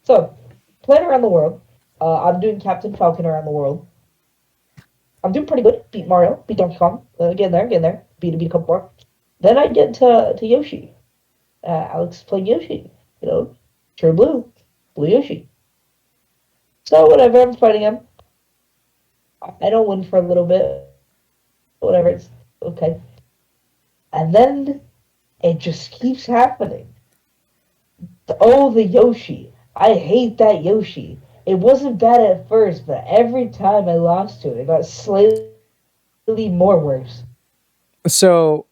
Speaker 2: so playing around the world. I'm doing Captain Falcon around the world. I'm doing pretty good. Beat Mario, beat Donkey Kong. Getting there. Beat a couple more. Then I get to Yoshi. Alex playing Yoshi. You know, sure blue Yoshi. So whatever, I'm fighting him. I don't win for a little bit. Whatever, it's okay. And then it just keeps happening. Oh, the Yoshi. I hate that Yoshi. It wasn't bad at first, but every time I lost to it, it got slightly more worse.
Speaker 1: So,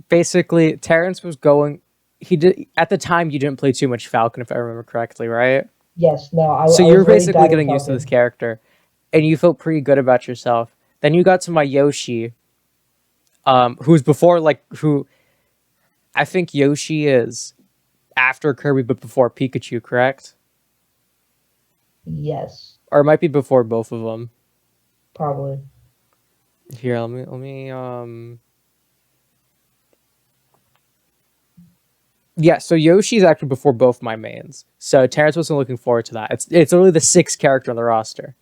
Speaker 1: basically, Terrence was going... He did at the time. You didn't play too much Falcon, if I remember correctly, right?
Speaker 2: Yes. No.
Speaker 1: So you're basically getting used to this character, and you felt pretty good about yourself. Then you got to my Yoshi, who's before who. I think Yoshi is after Kirby, but before Pikachu, correct?
Speaker 2: Yes.
Speaker 1: Or it might be before both of them.
Speaker 2: Probably.
Speaker 1: Here, let me. Yeah, so Yoshi's actually before both my mains. So Terrence wasn't looking forward to that. It's only the 6th character on the roster.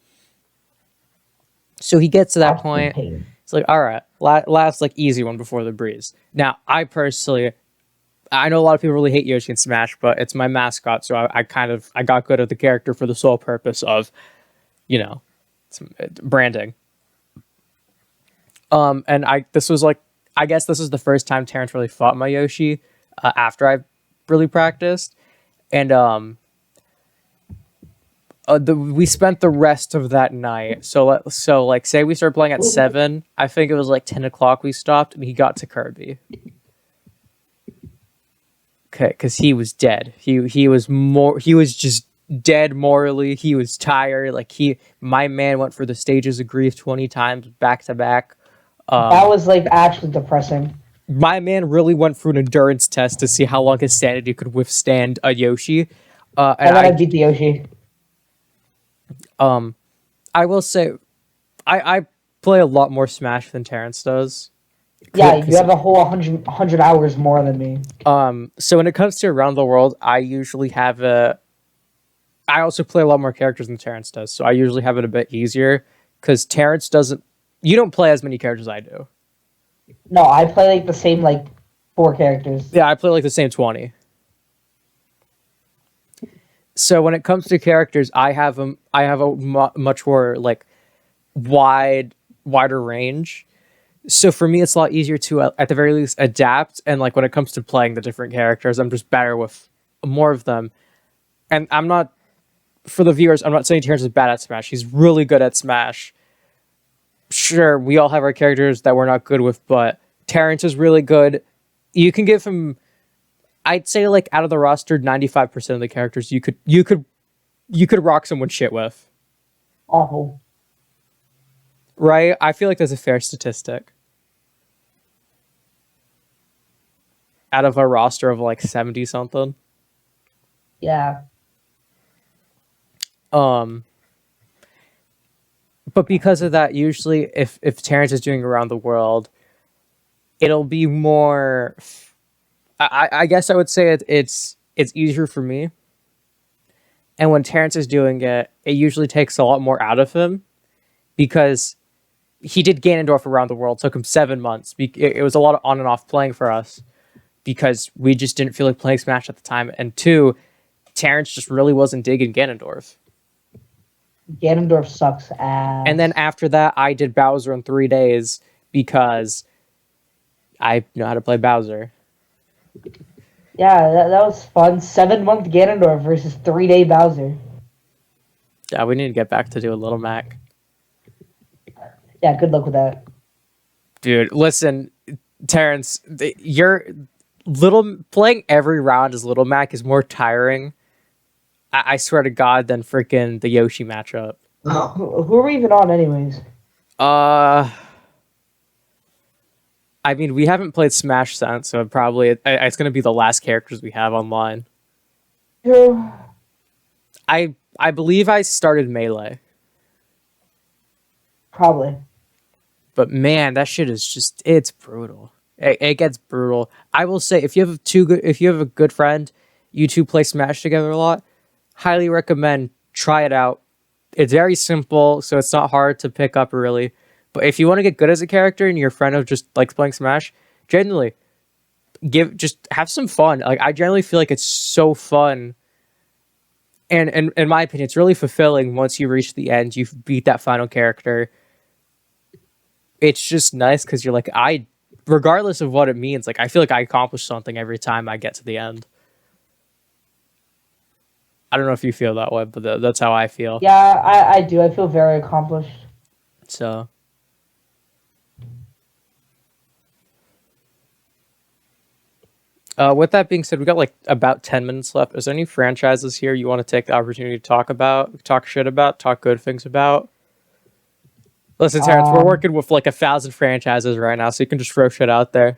Speaker 1: So he gets to that point. It's like, all right, last like easy one before the breeze. Now, I know a lot of people really hate Yoshi in Smash, but it's my mascot, so I got good at the character for the sole purpose of, branding. And I guess this is the first time Terrence really fought my Yoshi. After I really practiced, and we spent the rest of that night. So say we started playing at 7. I think it was like 10 o'clock we stopped, and he got to Kirby. Okay, because he was dead. He was just dead morally. He was tired. My man went for the stages of grief 20 times back to back.
Speaker 2: That was like actually depressing.
Speaker 1: My man really went through an endurance test to see how long his sanity could withstand a Yoshi.
Speaker 2: And I beat the Yoshi.
Speaker 1: I will say, I play a lot more Smash than Terrence does.
Speaker 2: Yeah, you have a whole 100 hours more than me.
Speaker 1: So when it comes to around the world, I usually have I also play a lot more characters than Terrence does, so I usually have it a bit easier, because Terrence doesn't... You don't play as many characters as I do.
Speaker 2: No, I play like the same 4 characters.
Speaker 1: Yeah, I play like the same 20. So when it comes to characters, I have a much more wider range. So for me, it's a lot easier to at the very least adapt. And when it comes to playing the different characters, I'm just better with more of them. And I'm not for the viewers, I'm not saying Terrence is bad at Smash. He's really good at Smash. Sure, we all have our characters that we're not good with, but Terrence is really good. You can give him, I'd say, like out of the roster, 95% of the characters you could rock someone shit with.
Speaker 2: Awful.
Speaker 1: Right? I feel like that's a fair statistic. Out of a roster of like 70 something.
Speaker 2: Yeah.
Speaker 1: But because of that, usually if Terrence is doing around the world, it'll be more. I guess I would say it's easier for me. And when Terrence is doing it, it usually takes a lot more out of him because he did Ganondorf around the world. Took him 7 months. It was a lot of on and off playing for us because we just didn't feel like playing Smash at the time. And two, Terrence just really wasn't digging Ganondorf.
Speaker 2: Ganondorf sucks ass.
Speaker 1: And then after that, I did Bowser in 3 days because I know how to play Bowser.
Speaker 2: Yeah, that was fun. 7-month Ganondorf versus 3-day Bowser.
Speaker 1: Yeah, we need to get back to doing Little Mac.
Speaker 2: Yeah, good luck with that.
Speaker 1: Dude, listen, Terrence, playing every round as Little Mac is more tiring. I swear to God, than freaking the Yoshi matchup.
Speaker 2: Who are we even on, anyways?
Speaker 1: I mean, we haven't played Smash since, so it's going to be the last characters we have online.
Speaker 2: Yeah.
Speaker 1: I believe I started Melee.
Speaker 2: Probably.
Speaker 1: But man, that shit is it's brutal. It gets brutal. I will say, if you have a good friend, you two play Smash together a lot, highly recommend try it out. It's very simple, so it's not hard to pick up really. But if you want to get good as a character and your friend just likes playing Smash, genuinely just have some fun. Like, I generally feel like it's so fun. And in my opinion, it's really fulfilling once you reach the end, you beat that final character. It's just nice because you're like, regardless of what it means, like I feel like I accomplish something every time I get to the end. I don't know if you feel that way, but that's how I feel.
Speaker 2: Yeah, I do. I feel very accomplished.
Speaker 1: So, with that being said, we got like about 10 minutes left. Is there any franchises here you want to take the opportunity to talk about, talk shit about, talk good things about? Listen, Terrence, we're working with like 1,000 franchises right now, so you can just throw shit out there.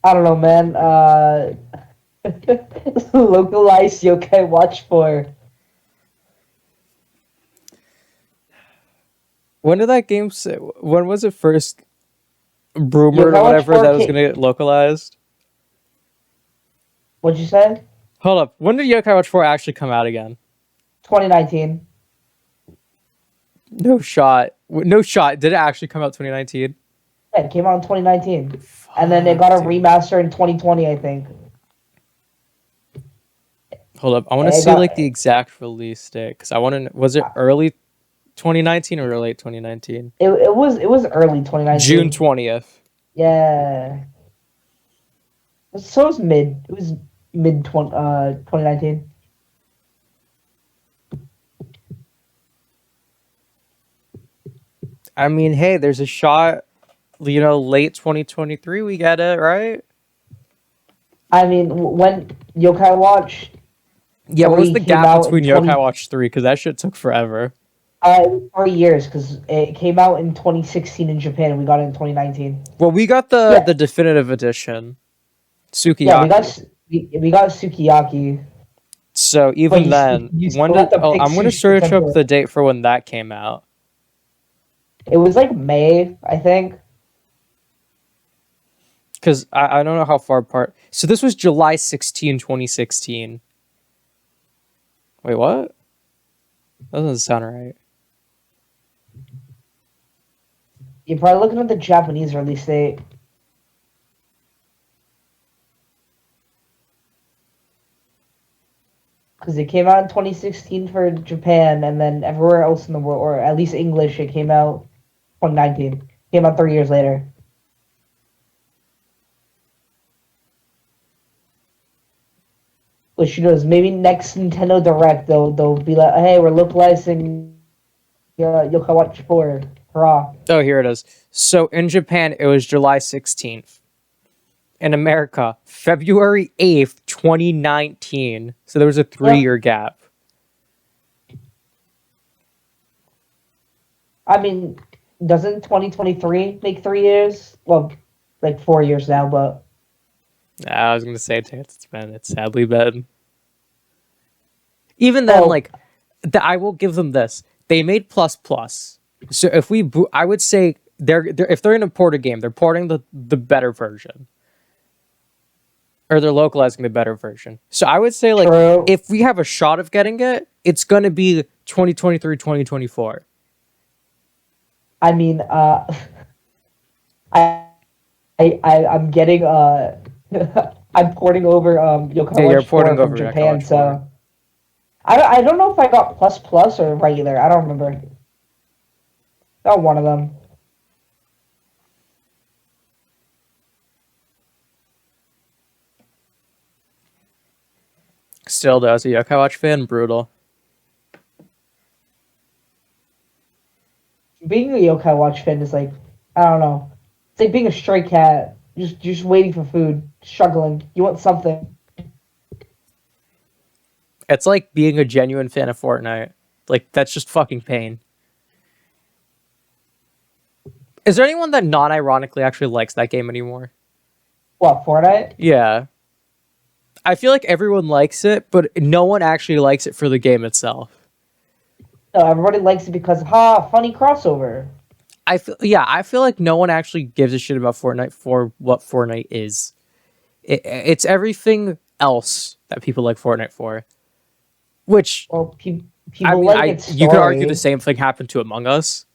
Speaker 2: I don't know, man. Localized Yokai Watch 4.
Speaker 1: When did that game say? When was it first rumored or whatever that it was going to get localized?
Speaker 2: What'd you say?
Speaker 1: Hold up. When did Yokai Watch 4 actually come out again?
Speaker 2: 2019.
Speaker 1: No shot. No shot. Did it actually come out 2019?
Speaker 2: Yeah, it came out in 2019. And then it got a remaster in 2020, I think.
Speaker 1: Hold up. I want to see like the exact release date because I want to. Was it early 2019 or late 2019?
Speaker 2: It was early 2019.
Speaker 1: June 20th.
Speaker 2: Yeah. So it was mid. It was mid 2019.
Speaker 1: I mean, hey, there's a shot. You know, late 2023, we get it, right?
Speaker 2: I mean, when Yokai Watch.
Speaker 1: Yeah, what was the gap between Yokai Watch 3? Because that shit took forever.
Speaker 2: 3 years, because it came out in 2016 in Japan, and we got it in 2019.
Speaker 1: Well, we got the definitive edition, Sukiyaki.
Speaker 2: Yeah, we got Sukiyaki.
Speaker 1: So even then, when did? Oh, I'm gonna search up the date for when that came out.
Speaker 2: It was like May, I think.
Speaker 1: Because I don't know how far apart. So this was July 16, 2016. Wait, what? That doesn't sound right.
Speaker 2: You're probably looking at the Japanese release date. Because it came out in 2016 for Japan, and then everywhere else in the world, or at least English, it came out 2019. Came out 3 years later. which maybe next Nintendo Direct they'll be like, hey, we're localizing Yokai Watch 4. Hurrah!
Speaker 1: Oh, here it is. So in Japan, it was July 16th. In America, February 8th, 2019. So there was a 3-year gap.
Speaker 2: I mean, doesn't 2023 make 3 years? Well, like 4 years now, but
Speaker 1: I was gonna say it's sadly bad. Even then, like, I will give them this. They made plus plus. So if I would say if they're gonna port a game, they're porting the better version, or they're localizing the better version. So I would say, like,
Speaker 2: true.
Speaker 1: if we have a shot of getting it, it's gonna be 2023, 2024.
Speaker 2: I mean, I'm getting I'm porting over Yokai
Speaker 1: You're
Speaker 2: Watch 4
Speaker 1: porting
Speaker 2: from
Speaker 1: over Yokai
Speaker 2: Japan,
Speaker 1: Watch 4.
Speaker 2: so I don't know if I got plus plus or regular. I don't remember. Got one of them.
Speaker 1: Still, though, as a Yokai Watch fan, brutal.
Speaker 2: Being a Yokai Watch fan is like, I don't know. It's like being a stray cat, just waiting for food, struggling. You want something.
Speaker 1: It's like being a genuine fan of Fortnite. Like, that's just fucking pain. Is there anyone that non-ironically actually likes that game anymore?
Speaker 2: What, Fortnite?
Speaker 1: Yeah. I feel like everyone likes it, but no one actually likes it for the game itself.
Speaker 2: No, everybody likes it because, funny crossover.
Speaker 1: I feel like no one actually gives a shit about Fortnite for what Fortnite is. It's everything else that people like Fortnite for. Which,
Speaker 2: Well, people
Speaker 1: I mean,
Speaker 2: like its story.
Speaker 1: you could argue the same thing happened to Among Us.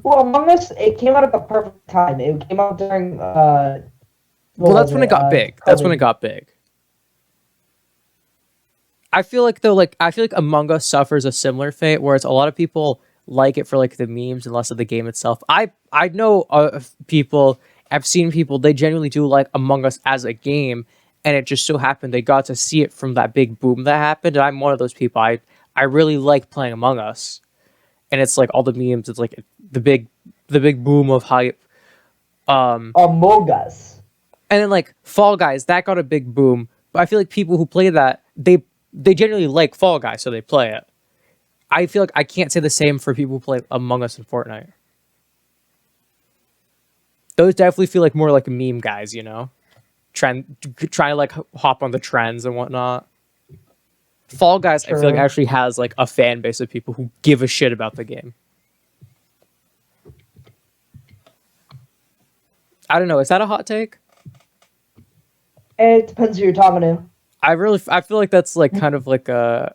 Speaker 2: Well, Among Us, it came out at the perfect time. It came out during,
Speaker 1: Well, that's when it got big.
Speaker 2: COVID.
Speaker 1: That's when it got big. I feel like Among Us suffers a similar fate, whereas a lot of people like it for like the memes and less of the game itself. I know people. I've seen people. They genuinely do like Among Us as a game, and it just so happened they got to see it from that big boom that happened. And I'm one of those people. I really like playing Among Us, and it's like all the memes. It's like the big boom of hype.
Speaker 2: Among Us.
Speaker 1: And then like Fall Guys, that got a big boom. But I feel like people who play that, they generally like Fall Guys, so they play it. I feel like I can't say the same for people who play Among Us and Fortnite. Those definitely feel like more like meme guys, you know? Trying to like hop on the trends and whatnot. Fall Guys, I feel like actually has like a fan base of people who give a shit about the game. I don't know, is that a hot take?
Speaker 2: It depends who you're talking to.
Speaker 1: I feel like that's like kind of like a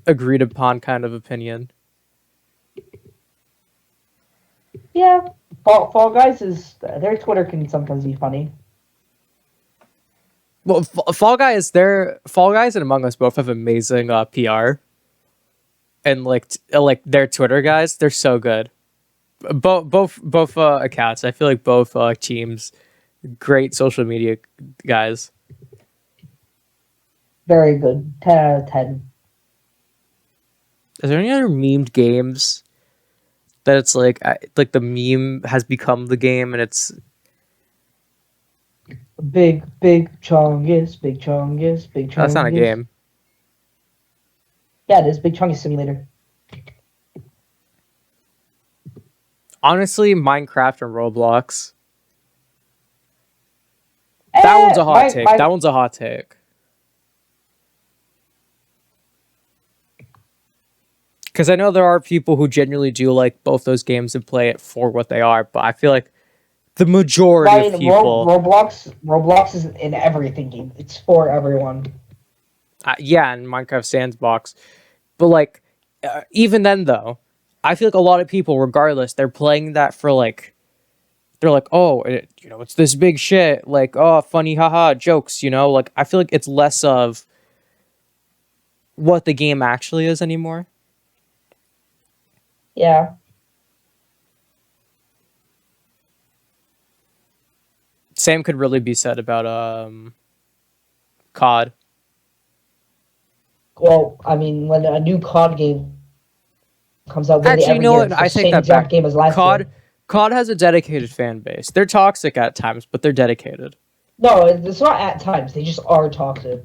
Speaker 1: agreed upon kind of opinion.
Speaker 2: Yeah, Fall Guys their Twitter can sometimes be funny.
Speaker 1: Well, Fall Guys and Among Us both have amazing PR, and like their Twitter guys, they're so good. Both accounts. I feel like both teams, great social media guys.
Speaker 2: Very good. 10 out of 10.
Speaker 1: Is there any other memed games that it's like the meme has become the game and it's
Speaker 2: Big Chungus, Big Chungus, Big Chungus.
Speaker 1: that's not a game.
Speaker 2: Yeah, it is Big Chungus Simulator.
Speaker 1: Honestly, Minecraft and Roblox. That one's a hot take. That one's a hot take. Because I know there are people who genuinely do like both those games and play it for what they are, but I feel like the majority of people...
Speaker 2: Roblox is in everything game. It's for everyone.
Speaker 1: Yeah, in Minecraft Sandbox. But like, even then though, I feel like a lot of people, regardless, they're playing that for like... They're like, oh, it's this big shit. Like, oh, funny, haha, jokes, Like, I feel like it's less of what the game actually is anymore.
Speaker 2: Yeah.
Speaker 1: Same could really be said about COD.
Speaker 2: Well, I mean, when a new COD game comes out literally
Speaker 1: Actually, you
Speaker 2: every
Speaker 1: know
Speaker 2: year,
Speaker 1: what?
Speaker 2: it's the
Speaker 1: I take
Speaker 2: same
Speaker 1: that back.
Speaker 2: exact game as last year.
Speaker 1: COD has a dedicated fan base. They're toxic at times, but they're dedicated.
Speaker 2: No, it's not at times. They just are toxic.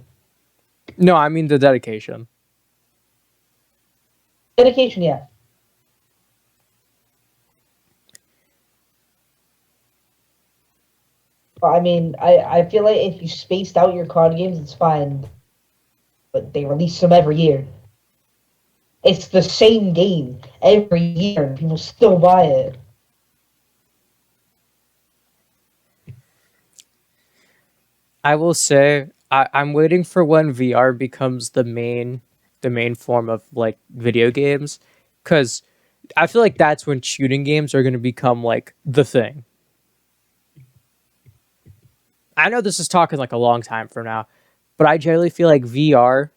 Speaker 1: No, I mean the dedication.
Speaker 2: Dedication, yeah. But I mean, I feel like if you spaced out your COD games, it's fine. But they release them every year. It's the same game every year, and people still buy it.
Speaker 1: I will say I'm waiting for when VR becomes the main form of like video games, because I feel like that's when shooting games are going to become like the thing. I know this is talking like a long time from now, but I generally feel like VR,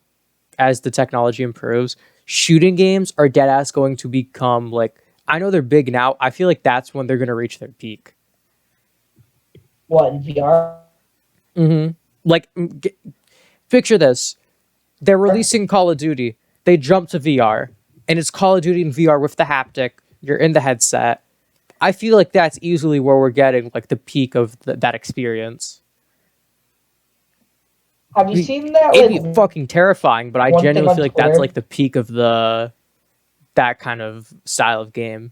Speaker 1: as the technology improves, shooting games are dead ass going to become like, I know they're big now. I feel like that's when they're going to reach their peak.
Speaker 2: What, in VR?
Speaker 1: Mm-hmm. Like, picture this: they're releasing Call of Duty. They jump to VR, and it's Call of Duty in VR with the haptic. You're in the headset. I feel like that's easily where we're getting like the peak of that experience.
Speaker 2: Have you seen that,
Speaker 1: It'd
Speaker 2: like,
Speaker 1: be fucking terrifying, but I
Speaker 2: one thing
Speaker 1: genuinely
Speaker 2: on
Speaker 1: feel like that's
Speaker 2: Twitter?
Speaker 1: like the peak of the that kind of style of game.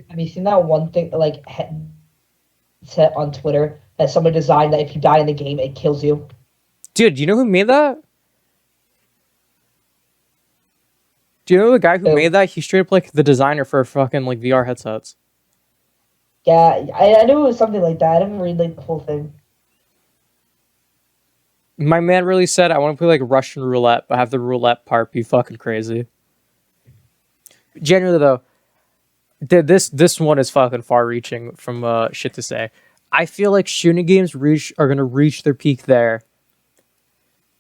Speaker 2: Have you seen that one thing, like, headset on Twitter that someone designed that if you die in the game, it kills you?
Speaker 1: Dude, do you know who made that? Do you know the guy who made
Speaker 2: So,
Speaker 1: that? He's straight up like the designer for fucking like VR headsets.
Speaker 2: yeah, I knew it was something like that. I didn't read, like, the whole thing.
Speaker 1: My man really said, I want to play like Russian roulette, but have the roulette part be fucking crazy. Generally though, this one is fucking far reaching from shit to say. I feel like shooting games are gonna reach their peak there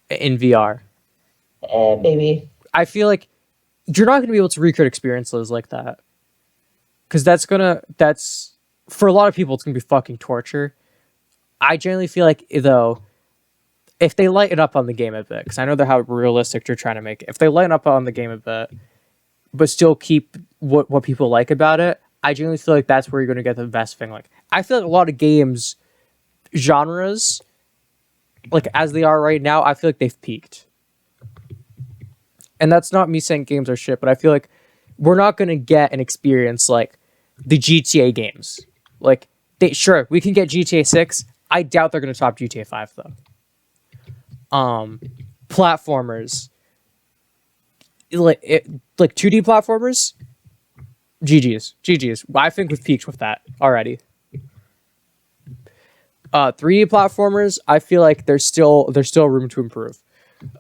Speaker 1: in VR.
Speaker 2: Maybe.
Speaker 1: I feel like you're not gonna be able to recreate experiences like that. Cause that's for a lot of people it's gonna be fucking torture. I generally feel like though, if they lighten up on the game a bit, because I know they're how realistic they're trying to make it. If they lighten up on the game a bit, but still keep what people like about it, I genuinely feel like that's where you're going to get the best thing. Like, I feel like a lot of games genres, like as they are right now, I feel like they've peaked. And that's not me saying games are shit, but I feel like we're not going to get an experience like the GTA games. Like, sure, we can get GTA 6. I doubt they're going to top GTA 5 though. Platformers, like 2D platformers, GG's. I think we've peaked with that already. 3D platformers, I feel like there's still room to improve.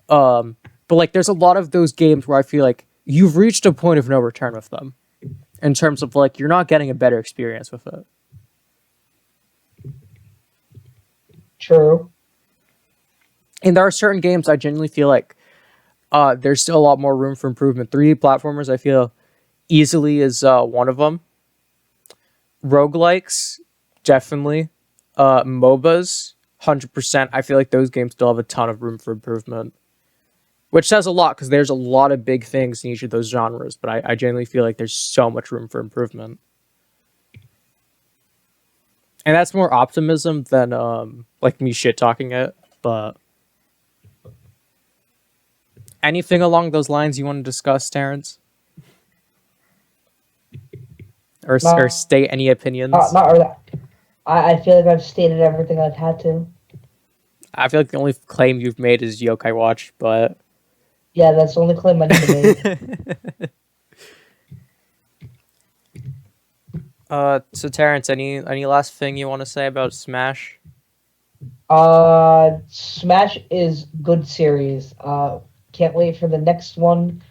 Speaker 1: But like there's a lot of those games where I feel like you've reached a point of no return with them, in terms of like you're not getting a better experience with it.
Speaker 2: True.
Speaker 1: And there are certain games I genuinely feel like there's still a lot more room for improvement. 3D platformers, I feel easily is one of them. Roguelikes, definitely. MOBAs, 100%. I feel like those games still have a ton of room for improvement. Which says a lot, because there's a lot of big things in each of those genres, but I genuinely feel like there's so much room for improvement. And that's more optimism than like me shit talking it, but anything along those lines you want to discuss, Terrence? Or
Speaker 2: Not,
Speaker 1: state any opinions?
Speaker 2: not really. I feel like I've stated everything I've had to.
Speaker 1: I feel like the only claim you've made is Yokai Watch, but
Speaker 2: Yeah, that's the only claim I need to make.
Speaker 1: So Terrence, any last thing you want to say about Smash?
Speaker 2: Smash is good series. Can't wait for the next one.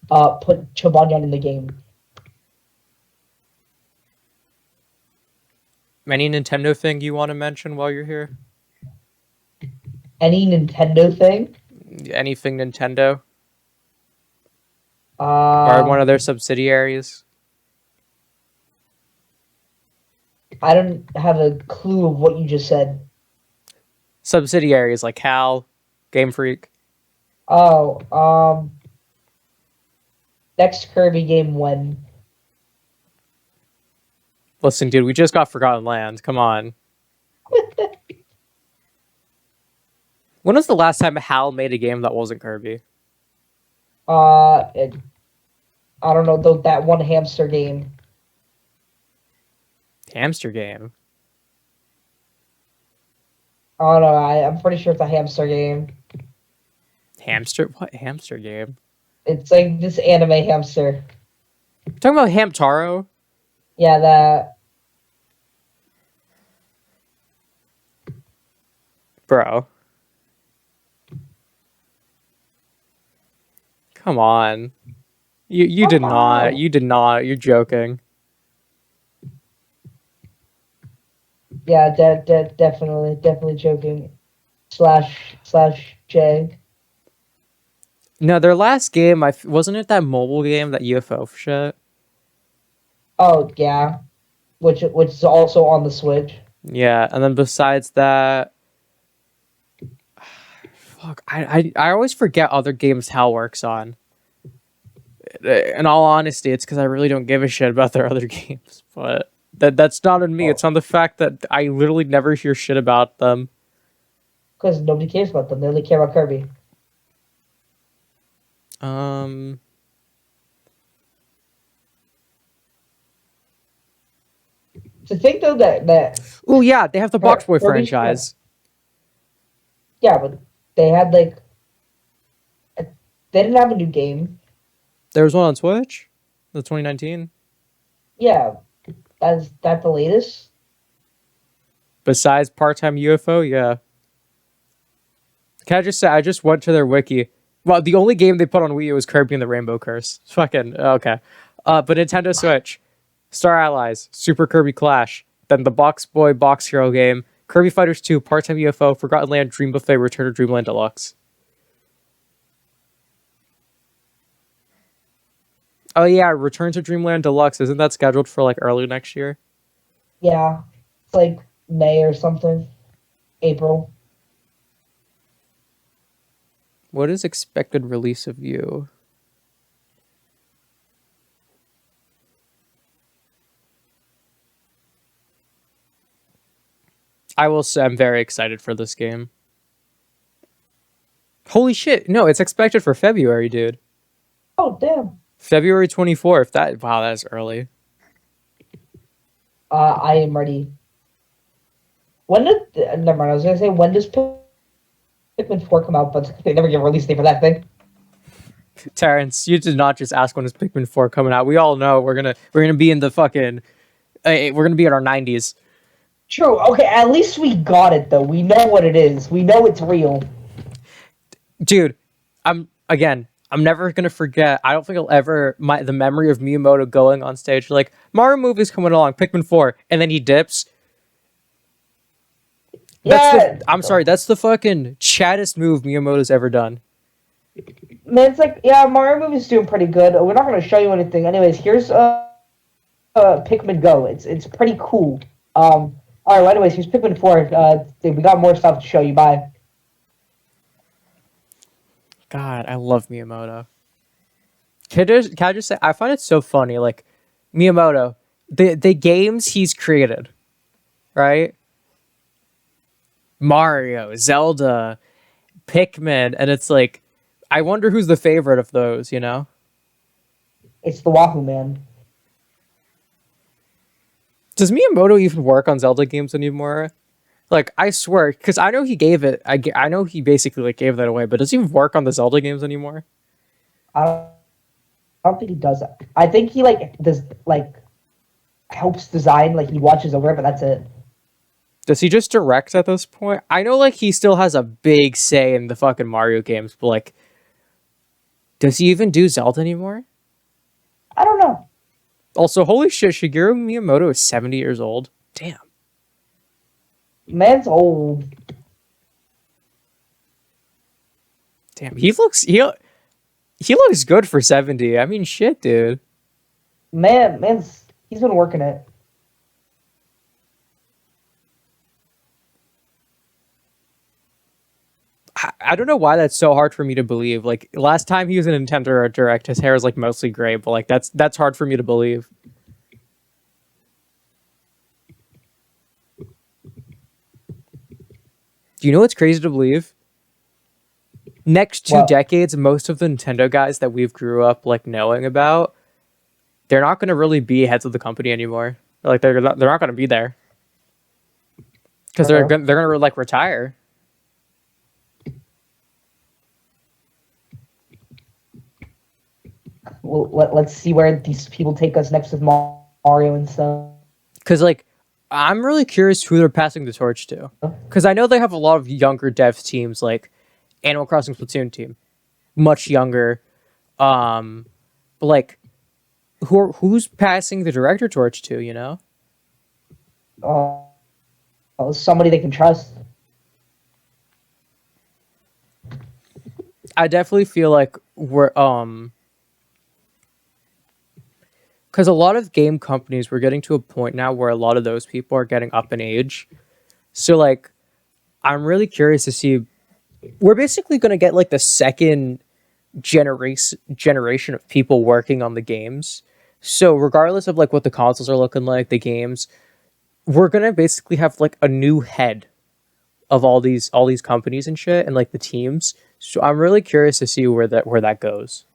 Speaker 2: Put Chobanyan in the game.
Speaker 1: Any Nintendo thing you want to mention while you're here?
Speaker 2: Any Nintendo thing?
Speaker 1: Anything Nintendo? Or one
Speaker 2: Uh,
Speaker 1: of their subsidiaries?
Speaker 2: I don't have a clue of what you just said.
Speaker 1: subsidiaries like Hal, Game Freak.
Speaker 2: Oh, next Kirby game when?
Speaker 1: Listen, dude, we just got Forgotten Land. Come on. When was the last time Hal made a game that wasn't Kirby?
Speaker 2: It, I don't know, though, that one hamster game.
Speaker 1: Hamster game.
Speaker 2: I don't know. I'm pretty sure it's a hamster game.
Speaker 1: Hamster? What hamster game?
Speaker 2: It's like this anime hamster.
Speaker 1: You're talking about Hamtaro?
Speaker 2: Yeah, that.
Speaker 1: Bro. Come on. You did not. You did not. You're joking.
Speaker 2: Yeah, definitely joking. Slash J.
Speaker 1: No, their last game, wasn't it that mobile game, that UFO shit?
Speaker 2: Oh yeah, which is also on the Switch.
Speaker 1: Yeah, and then besides that, fuck, I always forget other games Hal works on. In all honesty, it's because I really don't give a shit about their other games. But that's not on me.
Speaker 2: Oh,
Speaker 1: It's on the fact that I literally never hear shit about them.
Speaker 2: because nobody cares about them. They only care about Kirby.
Speaker 1: Um,
Speaker 2: To think though that
Speaker 1: oh yeah, they have the Box Boy
Speaker 2: Kirby's
Speaker 1: franchise.
Speaker 2: yeah, but they had like they didn't have a new game.
Speaker 1: There was one on Switch, the 2019.
Speaker 2: Yeah, that's the latest.
Speaker 1: Besides Part-Time UFO, yeah. Can I just say, I just went to their wiki. Well, the only game they put on Wii U was Kirby and the Rainbow Curse. Fucking, okay. But Nintendo Switch, Star Allies, Super Kirby Clash, then the Box Boy Box Hero game, Kirby Fighters 2, Part-Time UFO, Forgotten Land, Dream Buffet, Return to Dreamland Deluxe. Oh yeah, Return to Dreamland Deluxe. Isn't that scheduled for like early next year?
Speaker 2: Yeah, it's like May or something, April.
Speaker 1: What is expected release of you? I will say I'm very excited for this game. Holy shit. No, it's expected for February, dude.
Speaker 2: Oh damn.
Speaker 1: February 24th. Wow, that's early.
Speaker 2: I am ready. When did never mind? I was gonna say when does Pikmin 4 come out, but they never give a release date for that thing.
Speaker 1: Terrence, you did not just ask when is Pikmin 4 coming out. We all know we're gonna be in the fucking we're gonna be in our 90s.
Speaker 2: True. Okay, at least we got it though. We know what it is. We know it's real.
Speaker 1: Dude, I'm never gonna forget. I don't think I'll ever the memory of Miyamoto going on stage like Mario movie's coming along, Pikmin 4, and then he dips.
Speaker 2: Yeah.
Speaker 1: I'm sorry, that's the fucking chattest move Miyamoto's ever done.
Speaker 2: Man, it's like yeah, Mario movie's doing pretty good. We're not gonna show you anything. Anyways, here's Pikmin Go. It's pretty cool. All right. Well, anyways, here's Pikmin 4. We got more stuff to show you. Bye.
Speaker 1: God, I love Miyamoto. Can I just say I find it so funny, like Miyamoto, the games he's created, right? Mario, Zelda, Pikmin, and it's like I wonder who's the favorite of those, you know?
Speaker 2: It's the Wahoo Man.
Speaker 1: Does Miyamoto even work on Zelda games anymore? Like, I swear, because I know he gave it, I know he basically like gave that away, but does he work on the Zelda games anymore?
Speaker 2: I don't think he does that. I think he like does like helps design, like he watches over it, but that's it.
Speaker 1: Does he just direct at this point? I know like he still has a big say in the fucking Mario games, but like, does he even do Zelda anymore?
Speaker 2: I don't know.
Speaker 1: Also, holy shit, Shigeru Miyamoto is 70 years old. Damn.
Speaker 2: Man's old.
Speaker 1: Damn, he looks good for 70. I mean, shit, dude.
Speaker 2: He's been working it.
Speaker 1: I don't know why that's so hard for me to believe. Like last time he was in a Nintendo Direct, his hair is like mostly gray, but like that's hard for me to believe. Do you know what's crazy to believe? Next two
Speaker 2: Well,
Speaker 1: decades, most of the Nintendo guys that we've grew up like knowing about, they're not going to really be heads of the company anymore. Like they're not going to be there because they're going to like retire.
Speaker 2: well, let's see where these people take us next with Mario and stuff.
Speaker 1: Because like I'm really curious who they're passing the torch to. Because I know they have a lot of younger dev teams, like Animal Crossing Splatoon team, much younger. But like who's passing the director torch to? You know,
Speaker 2: Somebody they can trust.
Speaker 1: I definitely feel like we're because a lot of game companies we're getting to a point now where a lot of those people are getting up in age. So like I'm really curious to see. We're basically going to get like the second generation of people working on the games. So regardless of like what the consoles are looking like, the games, we're gonna basically have like a new head of all these companies and shit and like the teams. So I'm really curious to see where that goes.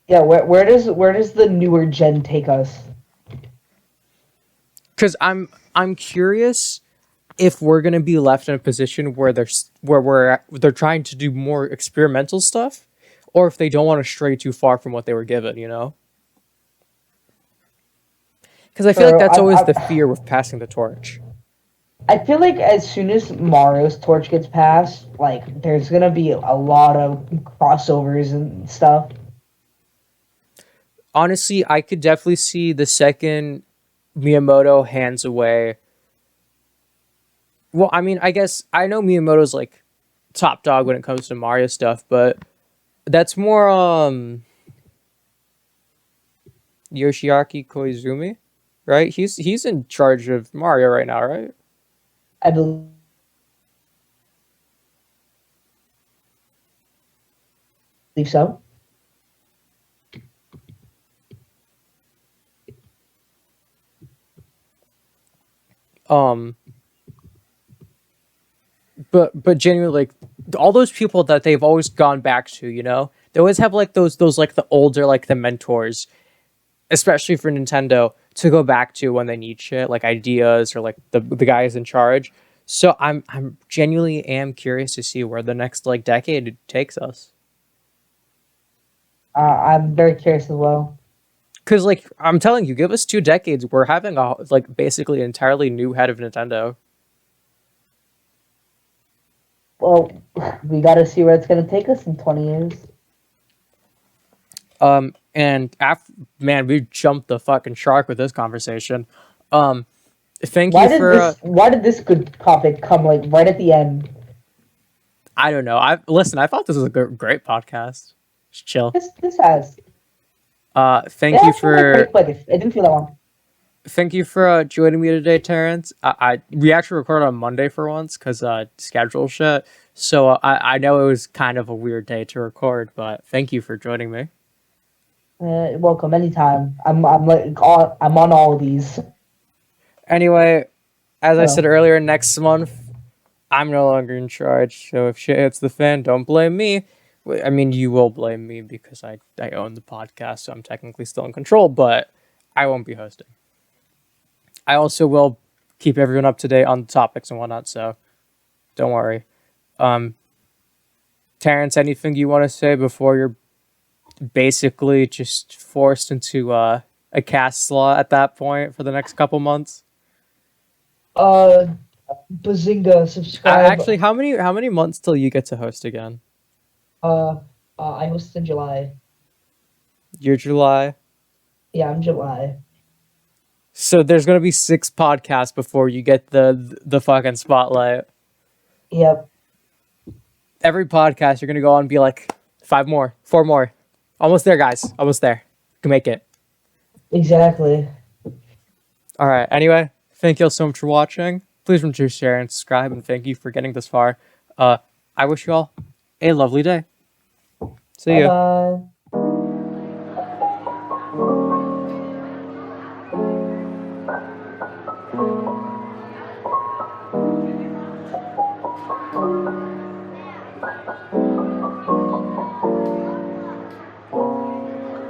Speaker 2: Yeah, where does the newer gen take us?
Speaker 1: Because I'm curious if we're gonna be left in a position where they're trying to do more experimental stuff, or if they don't want to stray too far from what they were given, you know. Because I feel like
Speaker 2: So
Speaker 1: that's always the fear with passing the torch.
Speaker 2: I feel like as soon as Mario's torch gets passed, like there's gonna be a lot of crossovers and stuff.
Speaker 1: Honestly, I could definitely see the second Miyamoto hands away. Well, I mean, I guess I know Miyamoto's like top dog when it comes to Mario stuff, but that's more Yoshiaki Koizumi, right? He's in charge of Mario right now, right?
Speaker 2: I believe so.
Speaker 1: Um, but genuinely, like all those people that they've always gone back to, you know, they always have like those like the older like the mentors, especially for Nintendo to go back to when they need shit like ideas or like the guys in charge. So I'm genuinely am curious to see where the next like decade takes us.
Speaker 2: I'm very curious as well.
Speaker 1: Cause like I'm telling you, give us 2 decades, we're having a like basically entirely new head of Nintendo.
Speaker 2: Well, we got to see where it's gonna take us in 20 years.
Speaker 1: And man, we jumped the fucking shark with this conversation. Um, thank
Speaker 2: Why
Speaker 1: you
Speaker 2: did
Speaker 1: for
Speaker 2: this good topic come like right at the end?
Speaker 1: I don't know. I thought this was a great podcast. Just chill.
Speaker 2: This has.
Speaker 1: Thank
Speaker 2: It
Speaker 1: you
Speaker 2: actually went
Speaker 1: for
Speaker 2: quite quick. It didn't feel that long.
Speaker 1: thank you for joining me today, Terrence. We actually recorded on Monday for once because schedule shit. So I know it was kind of a weird day to record, but thank you for joining me.
Speaker 2: Welcome anytime. I'm on all of these.
Speaker 1: Anyway, as I said
Speaker 2: So
Speaker 1: earlier, next month I'm no longer in charge. So if shit hits the fan, don't blame me. I mean, you will blame me because I own the podcast, so I'm technically still in control, but I won't be hosting. I also will keep everyone up to date on the topics and whatnot, so don't worry. Um, Terrence, anything you want to say before you're basically just forced into a cast slot at that point for the next couple months?
Speaker 2: uh, Bazinga, subscribe.
Speaker 1: Actually, how many months till you get to host again?
Speaker 2: I hosted in July.
Speaker 1: Your July.
Speaker 2: Yeah, I'm July.
Speaker 1: So there's gonna be 6 podcasts before you get the fucking spotlight.
Speaker 2: Yep,
Speaker 1: Every podcast you're gonna go on and be like 5 more, 4 more, almost there, guys, almost there. You can make it.
Speaker 2: exactly.
Speaker 1: All right. Anyway, thank you all so much for watching. Please remember to share and subscribe, and thank you for getting this far. I wish you all a lovely day. See
Speaker 2: Bye
Speaker 1: ya.
Speaker 2: bye.